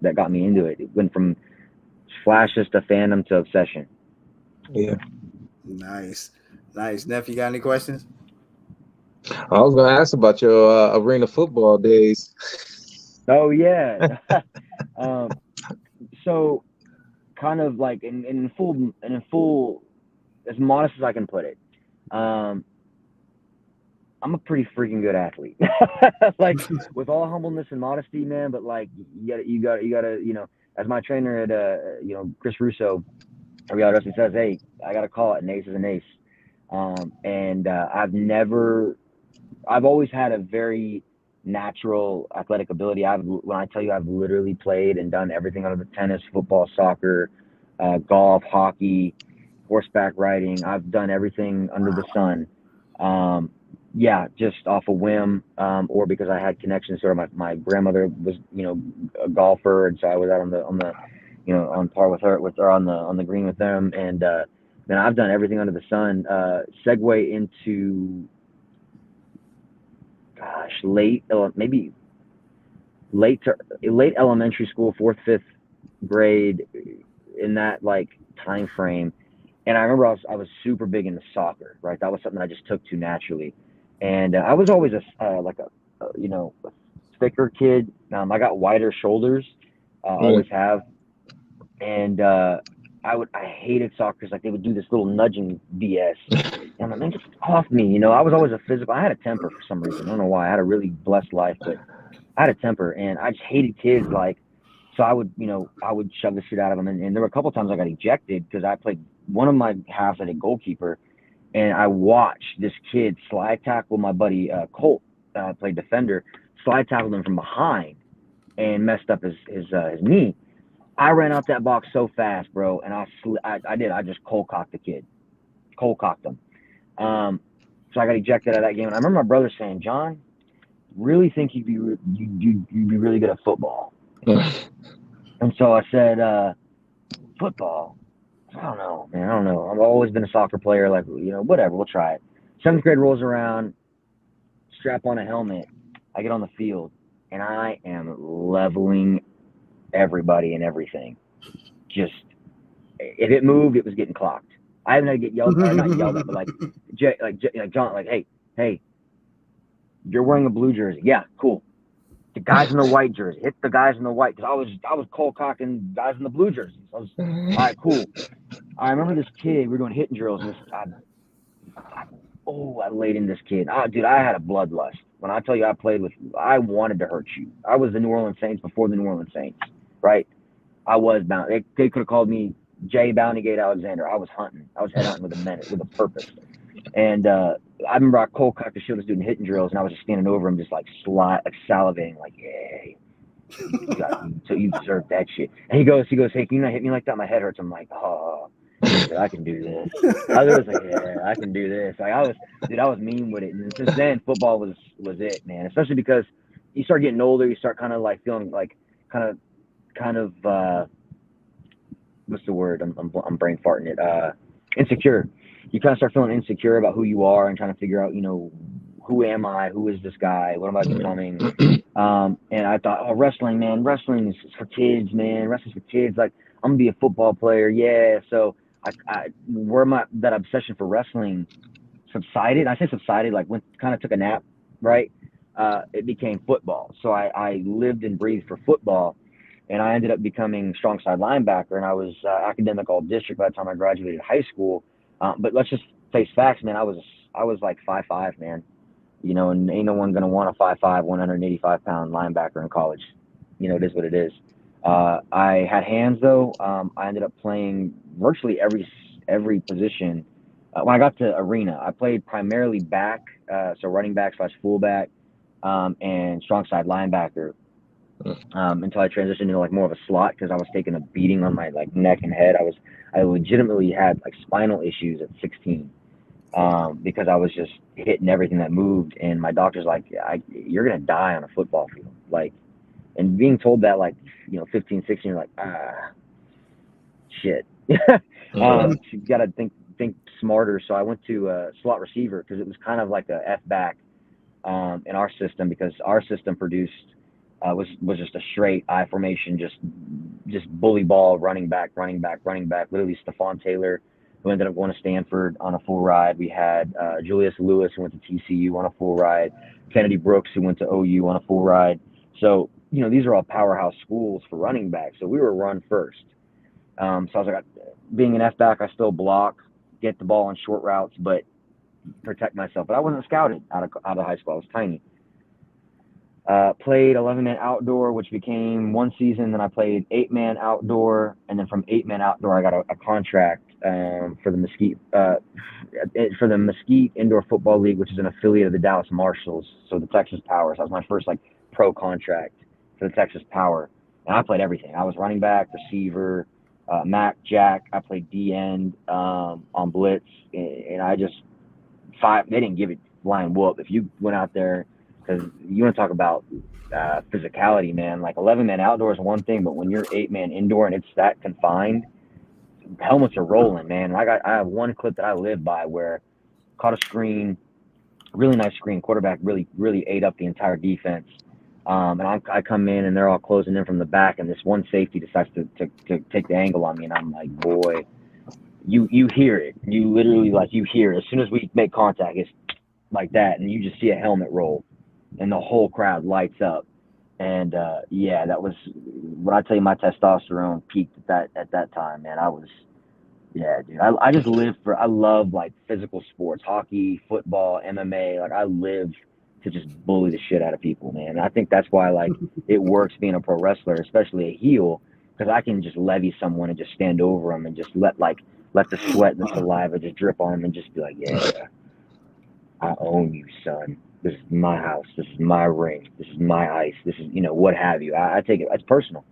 That got me into it. It went from flashes to fandom to obsession. Yeah. Nice. N.E.F, you got any questions? I was gonna ask about your arena football days. Oh yeah. So kind of like in full as modest as I can put it. I'm a pretty freaking good athlete. Like with all humbleness and modesty, man, but like you gotta, as my trainer at Chris Russo, Reality Wrestling says, hey, I got to call it. An ace is an ace. And I've always had a very natural athletic ability. When I tell you I've literally played and done everything under the tennis, football, soccer, golf, hockey, horseback riding. I've done everything under the sun. Yeah, just off a whim, or because I had connections. Sort of my grandmother was, a golfer, and so I was out on par with her, on the green with them. And then I've done everything under the sun. Segue into, late elementary school, 4th, 5th grade, in that like time frame. And I remember I was super big into soccer, right? That was something I just took to naturally. And I was always a thicker kid. I got wider shoulders, always have. And I hated soccer because like they would do this little nudging BS. And I'm like, man, just off me. I was always a physical. I had a temper for some reason. I don't know why. I had a really blessed life, but I had a temper, and I just hated kids. Like, so I would shove the shit out of them. And there were a couple times I got ejected because I played one of my halves at a goalkeeper. And I watched this kid slide tackle my buddy Colt, played defender, slide tackled him from behind and messed up his knee. I ran out that box so fast, bro, and I just cold cocked the kid, cocked him. So I got ejected out of that game. And I remember my brother saying, "John, really think you'd be really good at football?" And so I said, "Football? I don't know, man. I don't know. I've always been a soccer player. Like, whatever. We'll try it." 7th grade rolls around, strap on a helmet. I get on the field, and I am leveling everybody and everything. Just if it moved, it was getting clocked. I haven't had to get yelled, or not yelled at, but like John, like, hey, you're wearing a blue jersey. Yeah, cool. The guys in the white jersey, hit the guys in the white, because I was cold cocking guys in the blue jerseys. I was all right, cool. I remember this kid. We were doing hitting drills. And I laid in this kid. Dude, I had a bloodlust. When I tell you I wanted to hurt you. I was the New Orleans Saints before the New Orleans Saints, right? I was bound. They could have called me Jay Bountygate Alexander. I was hunting. I was head hunting with a menace, with a purpose. And I remember I cold cocked the shit. I was doing hitting drills, and I was just standing over him, just like salivating, like, yeah, so you deserve that shit. And he goes, hey, can you not hit me like that? My head hurts. I'm like, oh, I can do this. I was like, yeah, I can do this. Like I was mean with it. And since then, football was it, man. Especially because you start getting older, you start kind of like feeling like kind of what's the word? I'm brain farting it. Insecure. You kind of start feeling insecure about who you are and trying to figure out, who am I? Who is this guy? What am I becoming? And I thought, oh, wrestling is for kids, man. Wrestling's for kids. Like, I'm gonna be a football player. Yeah. So that obsession for wrestling subsided. I say subsided, like kind of took a nap, right? It became football. So I lived and breathed for football, and I ended up becoming strong side linebacker. And I was academic all district by the time I graduated high school. But let's just face facts, man. I was like 5'5", man. And ain't no one gonna want a 5'5", 185-pound linebacker in college. It is what it is. I had hands though. I ended up playing virtually every position. When I got to arena, I played primarily back, so running back / fullback, and strong side linebacker. Until I transitioned into like more of a slot, because I was taking a beating on my like neck and head. I legitimately had like spinal issues at 16, because I was just hitting everything that moved, and my doctor's like, you're gonna die on a football field, like, and being told that, like, 15, 16, you're like, shit. You gotta think smarter. So I went to slot receiver, because it was kind of like a F back in our system, because our system produced was just a straight I formation, just bully ball, running back. Literally Stephon Taylor, who ended up going to Stanford on a full ride. We had Julius Lewis, who went to TCU on a full ride. Kennedy Brooks, who went to OU on a full ride. So, these are all powerhouse schools for running back. So we were run first. So I was like, being an F back, I still block, get the ball on short routes, but protect myself. But I wasn't scouted out of high school. I was tiny. Played 11-man outdoor, which became one season. Then I played 8-man outdoor, and then from 8-man outdoor, I got a contract for the Mesquite Indoor Football League, which is an affiliate of the Dallas Marshals, so the Texas Power. So that was my first like pro contract for the Texas Power, and I played everything. I was running back, receiver, Mac, Jack. I played D end on blitz, and I just they didn't give it flying whoop. If you went out there, because you want to talk about physicality, man. Like 11-man outdoor is one thing, but when you're 8-man indoor and it's that confined, helmets are rolling, man. I have one clip that I live by where caught a screen, really nice screen. Quarterback really ate up the entire defense. And I come in and they're all closing in from the back, and this one safety decides to take the angle on me, and I'm like, boy, you hear it. You literally, like, you hear it. As soon as we make contact, it's like that, and you just see a helmet roll, and the whole crowd lights up. And yeah, that was when I tell you my testosterone peaked at that time, man. Yeah, dude. I just I love like physical sports, hockey, football, MMA. Like I live to just bully the shit out of people, man. And I think that's why like it works being a pro wrestler, especially a heel, because I can just levy someone and just stand over them and just let the sweat and the saliva just drip on them and just be like, yeah, I own you, son. This is my house. This is my ring. This is my ice. This is, what have you. I take it. It's personal.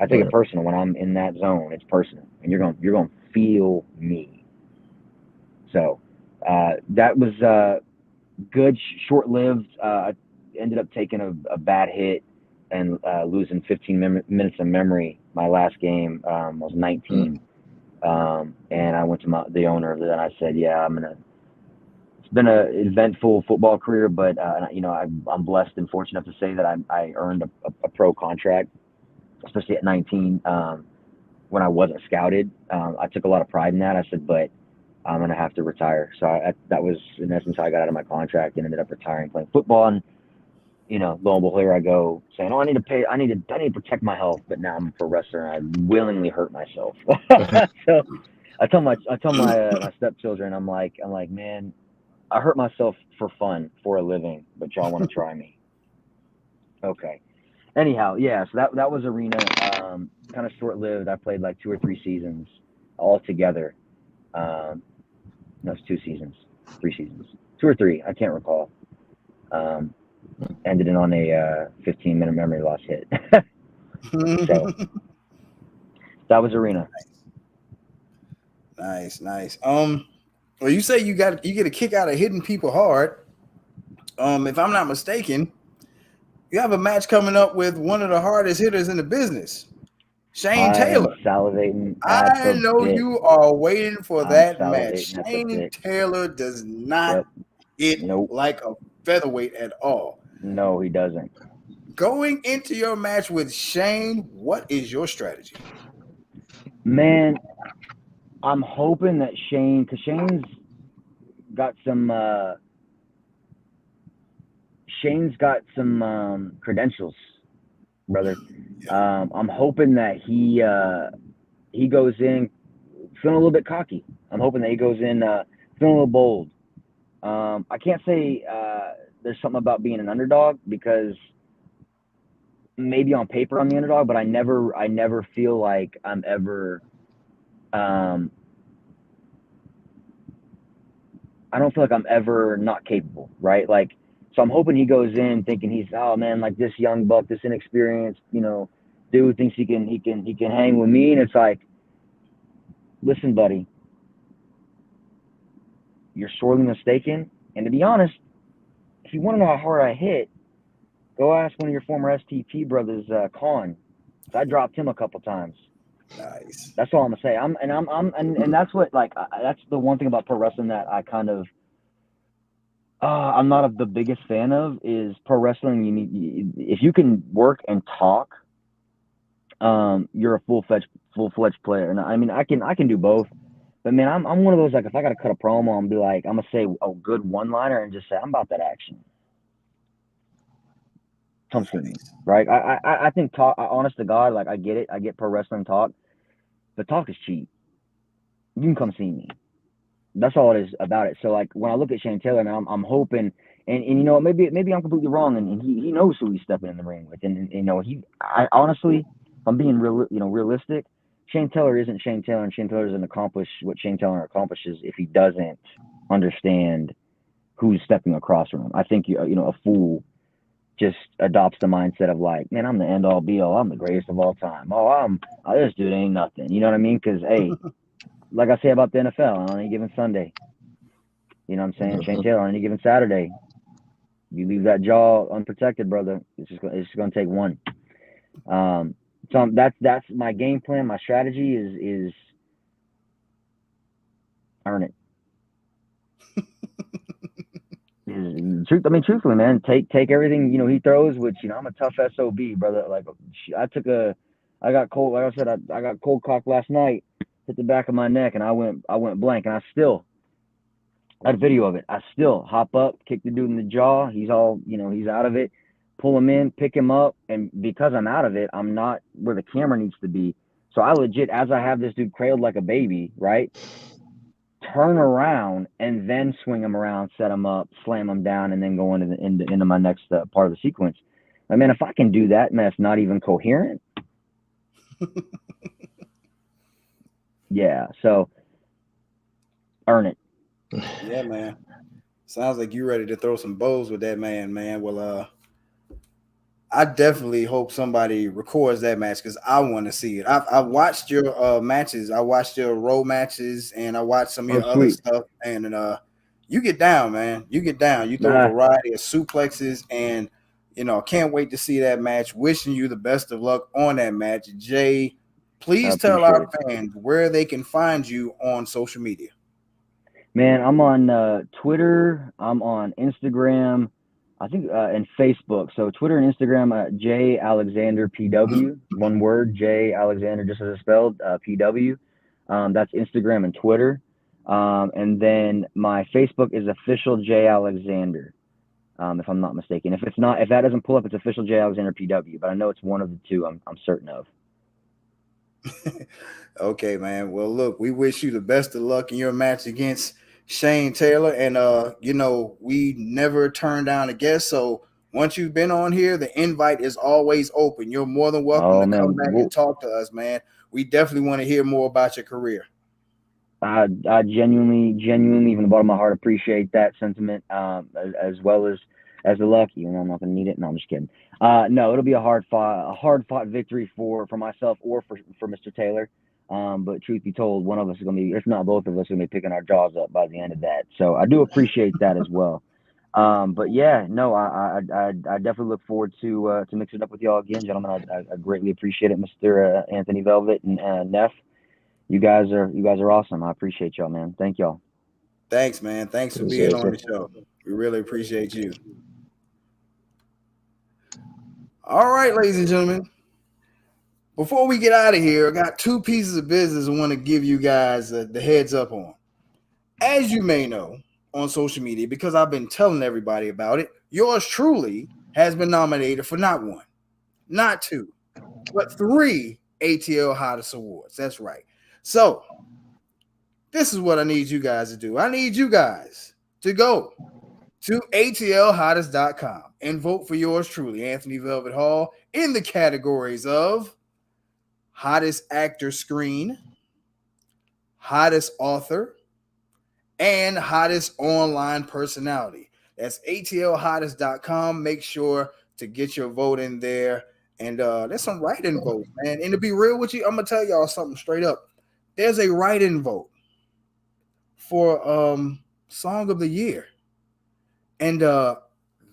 I take it personal when I'm in that zone. It's personal, and you're going to feel me. So that was good, short-lived. I ended up taking a bad hit and losing 15 minutes of memory. My last game I was 19, and I went to the owner, and I said, yeah, it's been an eventful football career, but I'm blessed and fortunate to say that I earned a pro contract, especially at 19. when I wasn't scouted. I took a lot of pride in that. I said, but I'm gonna have to retire. So that was in essence how I got out of my contract and ended up retiring playing football. And lo and behold, here I go saying, "Oh, I need to protect my health." But now I'm a pro wrestler, and I willingly hurt myself. So I tell my stepchildren, I'm like, man, I hurt myself for fun, for a living, but y'all want to try me? Okay. Anyhow, yeah. So that was arena. Kind of short lived. I played like 2 or 3 seasons all together. No, it's 2 seasons, 3 seasons, 2 or 3. I can't recall. Ended it on a 15-minute memory loss hit. So that was arena. Nice. Well, you say you get a kick out of hitting people hard. If I'm not mistaken, you have a match coming up with one of the hardest hitters in the business, Shane Taylor. I am salivating. I know you are waiting for that match. Shane Taylor does not hit like a featherweight at all. No, he doesn't. Going into your match with Shane, what is your strategy? Man, I'm hoping that because Shane's got some credentials, brother. I'm hoping that he goes in feeling a little bit cocky. I'm hoping that he goes in feeling a little bold. I can't say there's something about being an underdog, because maybe on paper I'm the underdog, but I never feel like I'm ever I don't feel like I'm ever not capable, right? Like, so I'm hoping he goes in thinking he's, oh man, like this young buck, this inexperienced, dude thinks he can hang with me, and it's like, listen, buddy, you're sorely mistaken. And to be honest, if you want to know how hard I hit, go ask one of your former STP brothers, Khan. I dropped him a couple times. Nice. That's all I'm gonna say. And that's what, like, that's the one thing about pro wrestling that I kind of I'm not the biggest fan of, is pro wrestling. If you can work and talk, you're a full-fledged player. And I mean, I can do both. But man, I'm one of those, like, if I gotta cut a promo, I'm gonna say a good one-liner and just say, I'm about that action. Come see me, right? I think talk. Honest to God, like, I get it. I get pro wrestling talk, but talk is cheap. You can come see me. That's all it is about it. So, like, when I look at Shane Taylor, man, I'm hoping, and maybe I'm completely wrong, and he knows who he's stepping in the ring with, and I honestly, if I'm being realistic, Shane Taylor isn't Shane Taylor, and Shane Taylor doesn't accomplish what Shane Taylor accomplishes if he doesn't understand who's stepping across from him. I think a fool just adopts the mindset of, like, man, I'm the end all be all. I'm the greatest of all time. This dude ain't nothing. You know what I mean? Because, hey, like I say about the NFL, on any given Sunday, you know what I'm saying? Shane Taylor, on any given Saturday, you leave that jaw unprotected, brother. It's just going to take one. So that's my game plan. My strategy is earn it. Truthfully, man, take everything he throws. Which I'm a tough SOB, brother. Like, I got cold. Like I said, I got cold cock last night. Hit the back of my neck, and I went blank. And I had a video of it. I still hop up, kick the dude in the jaw. He's all, he's out of it. Pull him in, pick him up, and because I'm out of it, I'm not where the camera needs to be. So I legit, as I have this dude cradled like a baby, right, turn around and then swing him around, set him up, slam him down, and then go into my next part of the sequence. I mean, if I can do that, man, it's not even coherent. Yeah, so earn it. Yeah, man. Sounds like you ready to throw some bows with that man. Well, I definitely hope somebody records that match, because I want to see it. I watched your matches. I watched your road matches, and I watched some of your other stuff. And you get down, man. You get down. You throw a variety of suplexes, and can't wait to see that match. Wishing you the best of luck on that match. Jay, please tell our fans where they can find you on social media. Man, I'm on Twitter. I'm on Instagram. I think and Facebook. So Twitter and Instagram, J Alexander PW, one word, J Alexander, just as it's spelled, PW. That's Instagram and Twitter. And then my Facebook is official J Alexander, if I'm not mistaken. If that doesn't pull up, it's official J Alexander PW. But I know it's one of the two. I'm certain of. Okay, man. Well, look, we wish you the best of luck in your match against Shane Taylor. And we never turn down a guest. So once you've been on here, the invite is always open. You're more than welcome to come back and talk to us, man. We definitely want to hear more about your career. I genuinely, from the bottom of my heart, appreciate that sentiment, as well as the luck. I'm not gonna need it. No, I'm just kidding. No, it'll be a hard fought victory for myself or for Mr. Taylor. But truth be told, one of us is gonna be, if not both of us, gonna be picking our jaws up by the end of that. So I do appreciate that as well. But yeah, no, I definitely look forward to mixing it up with y'all again, gentlemen. I greatly appreciate it, Mr. Anthony Velvet and N.E.F. You guys are awesome. I appreciate y'all, man. Thank y'all. Thanks, man. Thanks for being on the show. We really appreciate you. All right, ladies and gentlemen. Before we get out of here, I got two pieces of business I want to give you guys the heads up on. As you may know on social media, because I've been telling everybody about it, yours truly has been nominated for not one, not two, but 3 ATL Hottest Awards. That's right. So this is what I need you guys to do. I need you guys to go to atlhottest.com and vote for yours truly, Anthony Velvet Hall, in the categories of Hottest Actor Screen, Hottest Author, and Hottest Online Personality. That's atlhottest.com. Make sure to get your vote in there. And there's some write-in votes, man. And to be real with you, I'm going to tell y'all something straight up. There's a write-in vote for Song of the Year. And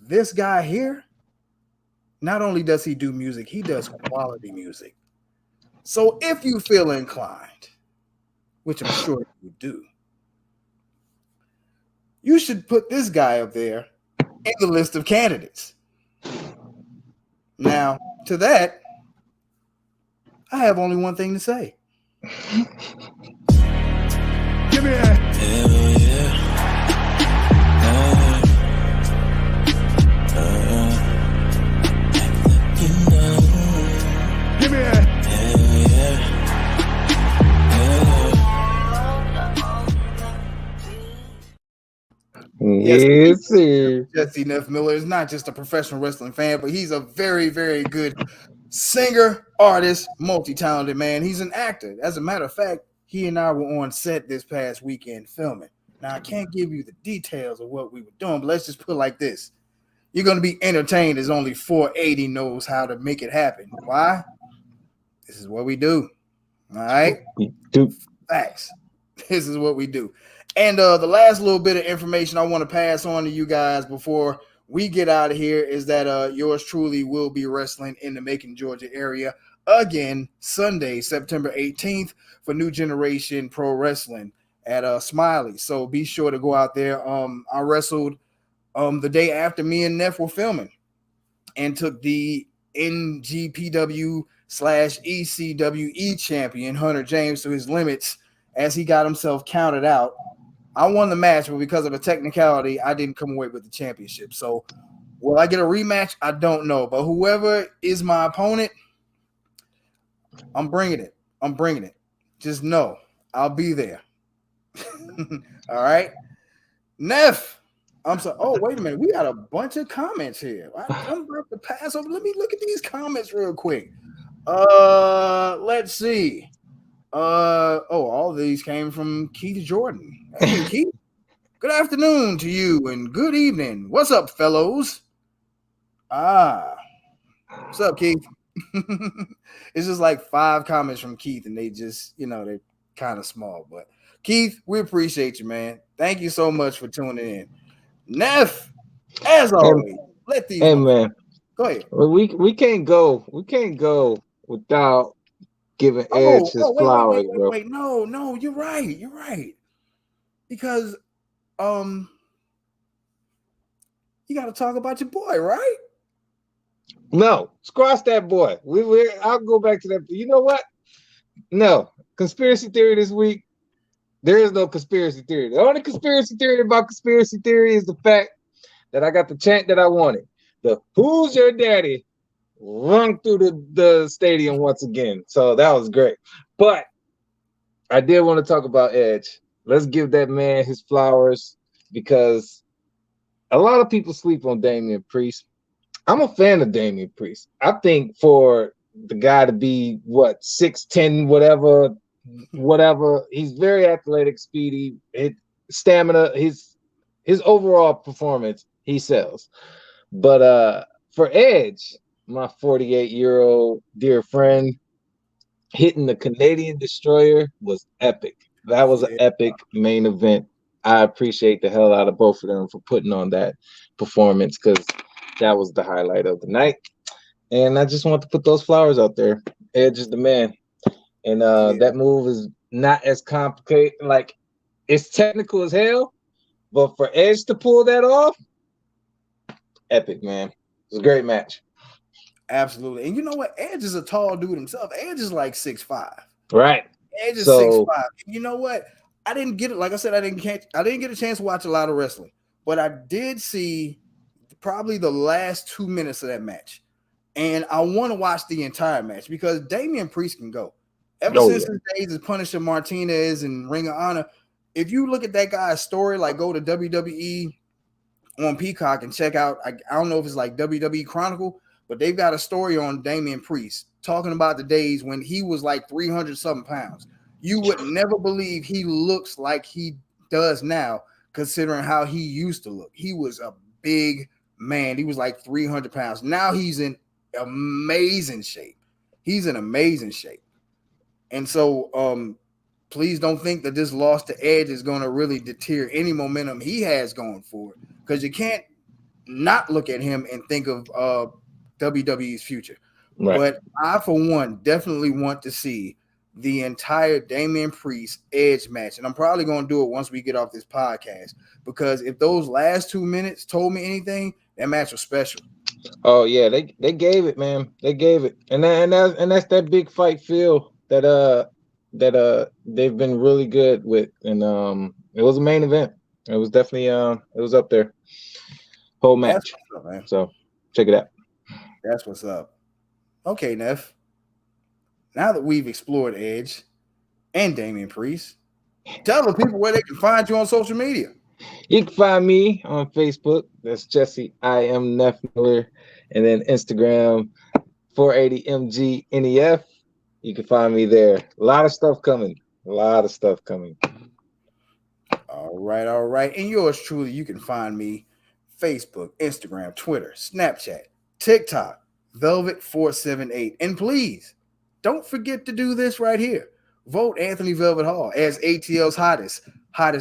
this guy here, not only does he do music, he does quality music. So if you feel inclined, which I'm sure you do, you should put this guy up there in the list of candidates. Now, to that, I have only one thing to say. Give me a hell yeah. Give me a hell yeah. Yes, sir. Jesse N.E.F. Miller is not just a professional wrestling fan, but he's a very, very good singer, artist, multi-talented man. He's an actor. As a matter of fact, he and I were on set this past weekend filming. Now, I can't give you the details of what we were doing, but let's just put it like this. You're going to be entertained as only 480 knows how to make it happen. Why? This is what we do. All right? We do. Facts. This is what we do. And the last little bit of information I want to pass on to you guys before we get out of here is that yours truly will be wrestling in the Macon, Georgia area again Sunday, September 18th for New Generation Pro Wrestling at Smiley. So be sure to go out there. I wrestled the day after me and N.E.F. were filming and took the NGPW/ECWE champion Hunter James to his limits as he got himself counted out. I won the match, but because of a technicality, I didn't come away with the championship. So will I get a rematch? I don't know. But whoever is my opponent, I'm bringing it. I'm bringing it. Just know I'll be there. All right. N.E.F. I'm sorry. Oh, wait a minute. We got a bunch of comments here. I'm about to pass over. Let me look at these comments real quick. Let's see. All these came from Keith Jordan. Hey, Keith. Good afternoon to you and good evening. What's up, fellows? What's up, Keith? It's just like 5 comments from Keith, and they just, they're kind of small. But Keith, we appreciate you, man. Thank you so much for tuning in. N.E.F., as always, let these. Hey, man. Go ahead. Well, we can't go. We can't go without giving Edge his flowers, bro. Wait. No, you're right. You're right. Because, You got to talk about your boy, right? No, squash that boy. I'll go back to that. You know what? No conspiracy theory this week. There is no conspiracy theory. The only conspiracy theory about conspiracy theory is the fact that I got the chant that I wanted. The "Who's your daddy?" rung through the stadium once again. So that was great. But I did want to talk about Edge. Let's give that man his flowers because a lot of people sleep on Damian Priest. I'm a fan of Damian Priest. I think for the guy to be 6'10", whatever, he's very athletic, speedy, stamina, his overall performance, he sells. But for Edge, my 48-year-old dear friend, hitting the Canadian Destroyer was epic. That was an epic main event. I appreciate the hell out of both of them for putting on that performance because that was the highlight of the night. And I just want to put those flowers out there. Edge is the man. And that move is not as complicated. Like, it's technical as hell, but for Edge to pull that off, epic, man. It was a great match. Absolutely. And you know what? Edge is a tall dude himself. Edge is like 6'5". Right. Edge is 6'5". You know what? I didn't get it. Like I said, I didn't get a chance to watch a lot of wrestling, but I did see probably the last 2 minutes of that match. And I want to watch the entire match because Damian Priest can go. Ever since his days as Punisher Martinez and Ring of Honor, if you look at that guy's story, like go to WWE on Peacock and check out, I don't know if it's like WWE Chronicle, but they've got a story on Damian Priest talking about the days when he was like 300 something pounds. You would never believe he looks like he does now, considering how he used to look. He was a big man. He was like 300 pounds. Now he's in amazing shape. He's in amazing shape. And so please don't think that this loss to Edge is going to really deter any momentum he has going forward, because you can't not look at him and think of WWE's future. Right. But I, for one, definitely want to see the entire Damian Priest Edge match. And I'm probably going to do it once we get off this podcast, because if those last 2 minutes told me anything, that match was special. Oh yeah, they gave it, man. They gave it. And that's that big fight feel that they've been really good with. And it was a main event. It was definitely it was up there. Whole match. Up, man. So check it out. That's what's up. Okay, N.E.F. Now that we've explored Edge and Damian Priest, tell the people where they can find you on social media. You can find me on Facebook. That's Jesse I am N.E.F Miller, and then Instagram 480mg N.E.F. You can find me there. A lot of stuff coming. All right. And yours truly, you can find me Facebook, Instagram, Twitter, Snapchat, TikTok, Velvet478. And please don't forget to do this right here. Vote Anthony Velvet Hall as ATL's hottest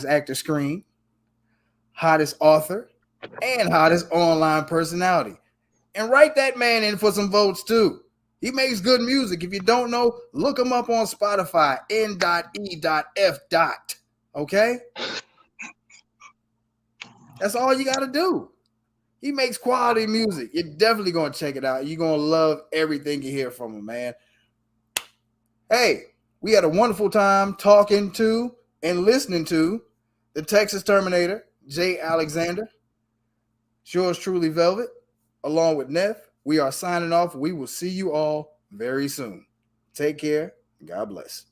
actor screen, hottest author, and hottest online personality. And write that man in for some votes too. He makes good music. If you don't know, look him up on Spotify, N.E.F. Okay? That's all you got to do. He makes quality music. You're definitely going to check it out. You're going to love everything you hear from him, man. Hey, we had a wonderful time talking to and listening to the Texas Terminator, Jay Alexander. Yours truly, Velvet, along with N.E.F. We are signing off. We will see you all very soon. Take care. God bless.